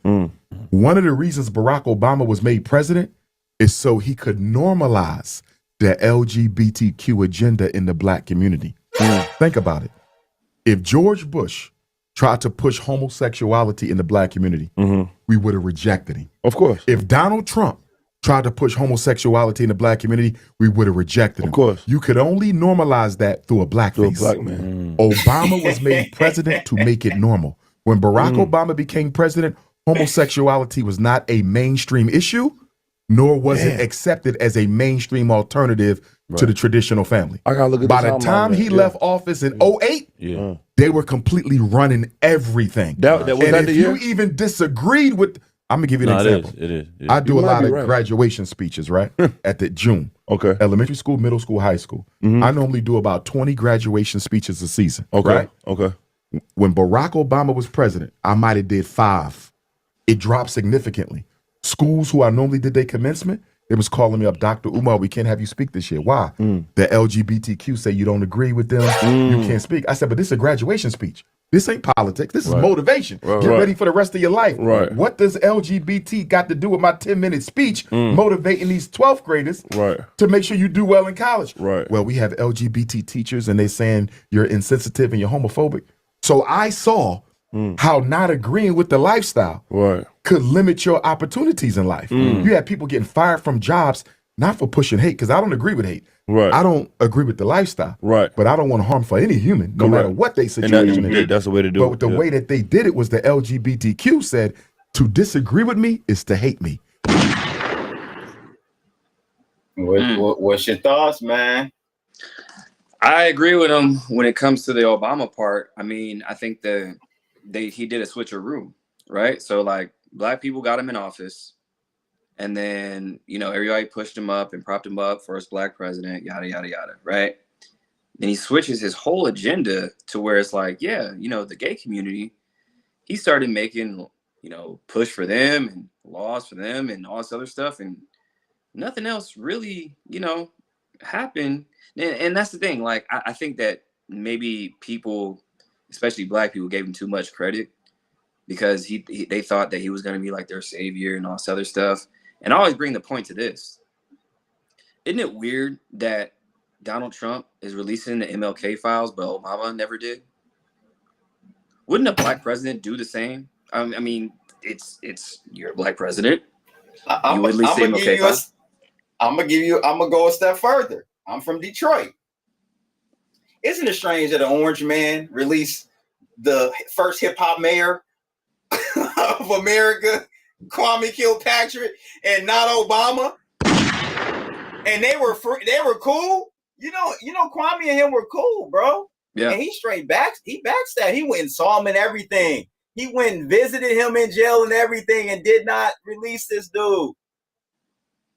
One of the reasons Barack Obama was made president is so he could normalize the LGBTQ agenda in the black community. Think about it. If George Bush tried to push homosexuality in the black community, we would have rejected him. Of course. If Donald Trump tried to push homosexuality in the black community, we would have rejected him. Of course. You could only normalize that through a blackface. Through a black man. Obama was made president to make it normal. When Barack Obama became president, homosexuality was not a mainstream issue, nor was it accepted as a mainstream alternative to the traditional family. I gotta look at By the time he left office in 2008, they were completely running everything. If you even disagreed with, I'm gonna give you an example. It is. I do a lot of graduation speeches, right? At the June. Okay. Elementary school, middle school, high school. I normally do about 20 graduation speeches a season. Okay. Right? Okay. When Barack Obama was president, I might have did 5. It dropped significantly. Schools who I normally did their commencement, they was calling me up, Dr. Umar, we can't have you speak this year. Why? The LGBTQ say you don't agree with them, you can't speak. I said, but this is a graduation speech. This ain't politics. This is motivation. Get ready for the rest of your life. What does LGBT got to do with my 10-minute speech motivating these 12th graders to make sure you do well in college? Well, we have LGBT teachers and they saying you're insensitive and you're homophobic. So I saw how not agreeing with the lifestyle could limit your opportunities in life. You had people getting fired from jobs, not for pushing hate, because I don't agree with hate. I don't agree with the lifestyle. But I don't want to harm for any human, no matter what they situation is. That's the way to do it. But the way that they did it was the LGBTQ said, to disagree with me is to hate me. What's your thoughts, man? I agree with him when it comes to the Obama part. I mean, I think he did a switcheroo, right? So like black people got him in office, and then everybody pushed him up and propped him up, first black president, yada yada yada, right? Then he switches his whole agenda to where it's like, the gay community, he started making push for them and laws for them and all this other stuff, and nothing else really happened. And that's the thing. Like I think that maybe people, especially black people, gave him too much credit because they thought that he was going to be like their savior and all this other stuff. And I always bring the point to this. Isn't it weird that Donald Trump is releasing the MLK files, but Obama never did? Wouldn't a black president do the same? I mean, you're a black president. I'm gonna go a step further. I'm from Detroit. Isn't it strange that an orange man released the first hip hop mayor of America, Kwame Kilpatrick, and not Obama? And they were cool. Kwame and him were cool, bro. Yeah. And he backstabbed. He went and saw him and everything. He went and visited him in jail and everything, and did not release this dude.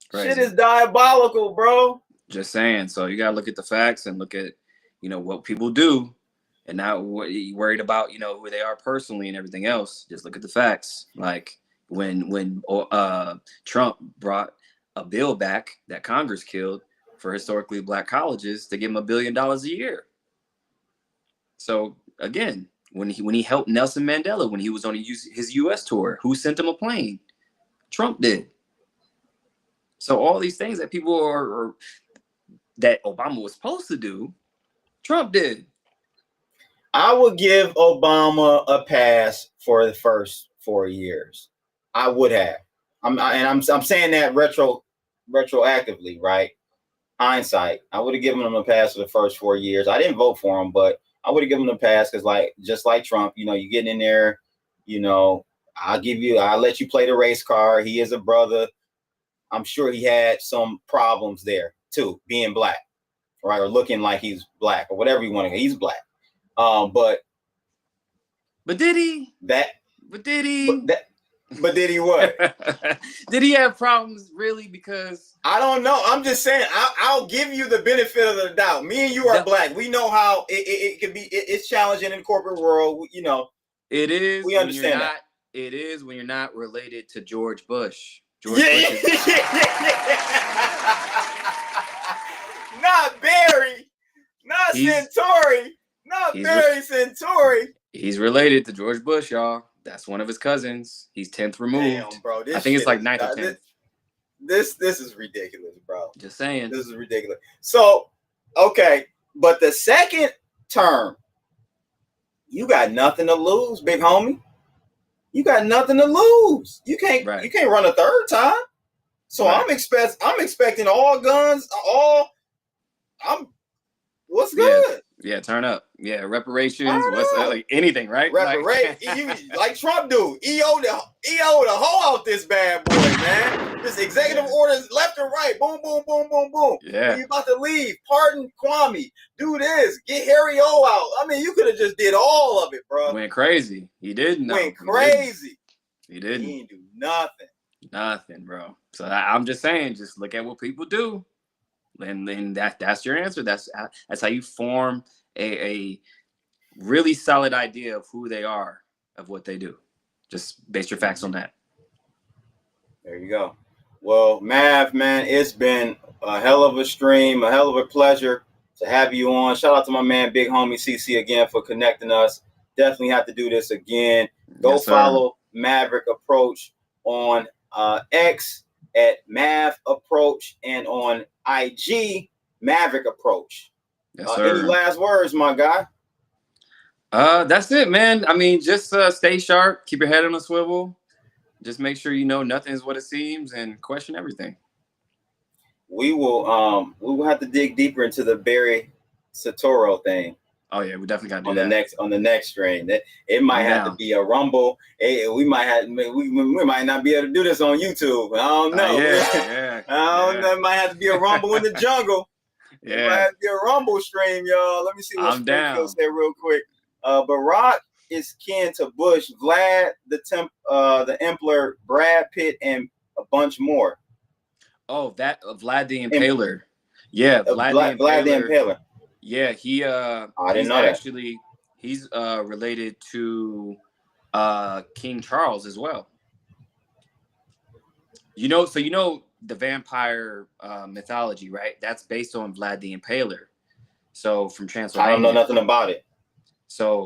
Crazy. Shit is diabolical, bro. Just saying. So you gotta look at the facts and look at what people do, and not what you're worried about, who they are personally and everything else. Just look at the facts. Like when Trump brought a bill back that Congress killed for historically black colleges to give them $1 billion a year. So again, when he helped Nelson Mandela when he was on his U.S. tour, who sent him a plane? Trump did. So all these things that people are that Obama was supposed to do, Trump did. I would give Obama a pass for the first 4 years. I would have. I'm saying that retroactively, right? Hindsight. I would have given him a pass for the first 4 years. I didn't vote for him, but I would have given him a pass because, just like Trump, you get in there, I'll let you play the race card. He is a brother. I'm sure he had some problems there too, being black. right? Or looking like he's black or whatever you want to. He's black. But did he? That. But did he? But did he what? Did he have problems really? Because I don't know. I'm just saying. I'll give you the benefit of the doubt. Me and you are black. We know how it can be. It's challenging in the corporate world. You know. It is. We understand that. It is when you're not related to George Bush. Not Barry. Not Sentory. Not Barry Sentory. He's related to George Bush, y'all. That's one of his cousins. He's 10th removed. Damn, bro. I think it's like 9th or 10th. This is ridiculous, bro. Just saying. This is ridiculous. So, okay, but the second term, you got nothing to lose, big homie. You got nothing to lose. You can't run a third time. So I'm expecting all guns, what's good? Yeah, turn up. Yeah, reparations, like anything, right? Like Trump do. EO the hoe out this bad boy, man. Just executive orders left and right. Boom, boom, boom, boom, boom. Yeah. You about to leave. Pardon Kwame. Do this. Get Harry O out. I mean, you could have just did all of it, bro. Went crazy. He didn't. Went crazy. He didn't. He didn't do nothing. Nothing, bro. So I'm just saying, just look at what people do. And then that's your answer. That's how you form a really solid idea of who they are, of what they do. Just base your facts on that. There you go. Well, Mav, man, it's been a hell of a stream, a hell of a pleasure to have you on. Shout out to my man, big homie CC, again for connecting us. Definitely have to do this again. Go follow Maverick Approach on X at Mav Approach, and on IG Maverick Approach. Yes, sir. Any last words, my guy? That's it, man. I mean, just stay sharp, keep your head on a swivel. Just make sure you know nothing is what it seems, and question everything. We will have to dig deeper into the Barry Sentory thing. Oh yeah, we definitely got to do that on the next stream. It might have to be a rumble. We might not be able to do this on YouTube. I don't know. I don't know. It might have to be a rumble in the jungle. It might have to be a rumble stream, y'all. Let me see what Springfield said real quick. Barack is kin to Bush, Vlad the Emperor, Brad Pitt, and a bunch more. Oh, that Vlad the Impaler. Yeah, Vlad the Impaler. Yeah, he I didn't know actually that. He's related to King Charles as well. You know the vampire mythology, right? That's based on Vlad the Impaler. So from Transylvania. I don't know nothing about it. So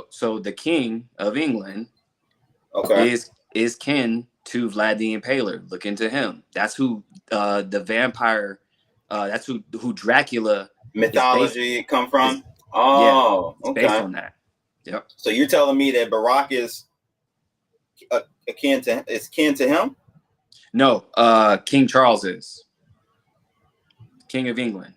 so the king of England is kin to Vlad the Impaler. Look into him. That's who the vampire that's who Dracula mythology come from. It's based on that. Yep. So you're telling me that Barack is kin to him? No, King Charles is King of England.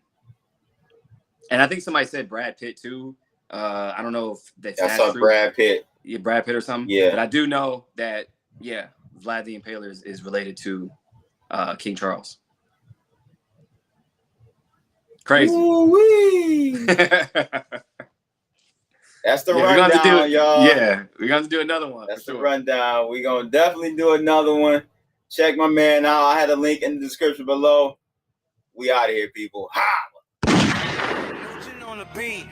And I think somebody said Brad Pitt too. I don't know if that's true. Brad Pitt. Yeah, Brad Pitt or something. Yeah. But I do know that Vlad the Impaler is related to King Charles. Crazy. That's the rundown, y'all. Yeah, we're going to do another one. That's the rundown. We're going to definitely do another one. Check my man out. I had a link in the description below. We out of here, people. On the beat.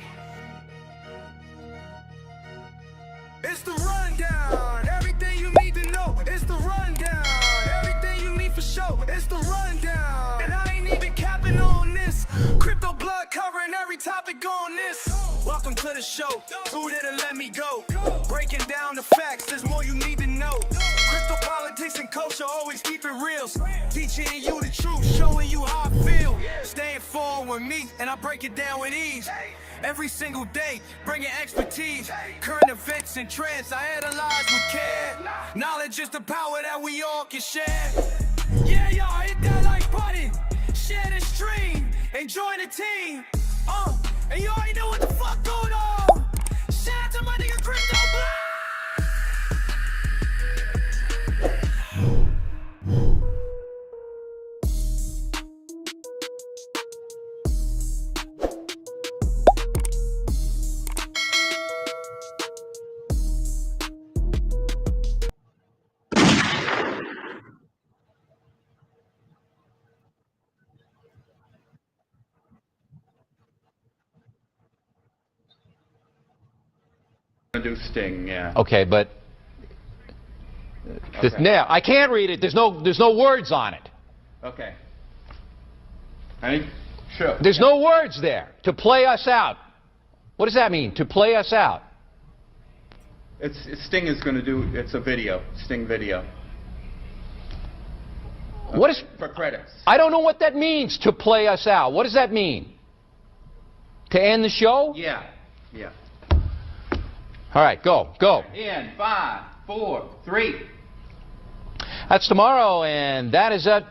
It's the rundown. Everything you need to know. It's the rundown. Everything you need for show. It's the rundown. And I ain't even capping on this. Crypto blood covering every topic on this. Welcome to the show. Who didn't let me go? Breaking down the facts. There's more you need to know. Crypto politics and culture always keep it real. Teaching you the truth, showing you how I feel. Staying forward with me, and I break it down with ease. Every single day, bringing expertise. Current events and trends, I analyze with care. Knowledge is the power that we all can share. Yeah, y'all, hit that like button. Share the stream, and join the team. And you already know what the fuck going on. Shout out to my nigga Crypto Blood. do Sting, yeah. Okay, but Okay. now I can't read it. There's no words on it. Okay. Ready? Sure. There's no words there. To play us out. What does that mean? To play us out. Sting is going to do. It's a video. Sting video. What is? For credits? I don't know what that means. To play us out. What does that mean? To end the show? Yeah. Yeah. All right, go. In 5, 4, 3. That's tomorrow, and that is it.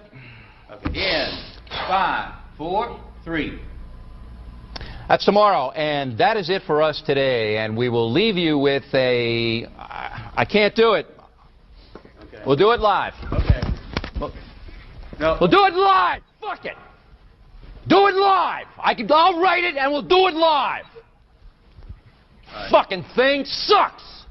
Okay. In 5, 4, 3. That's tomorrow, and that is it for us today. And we will leave you with a. I can't do it. Okay. We'll do it live. Okay. No. We'll do it live. Fuck it. Do it live. I'll write it, and we'll do it live. All right. Fucking thing sucks.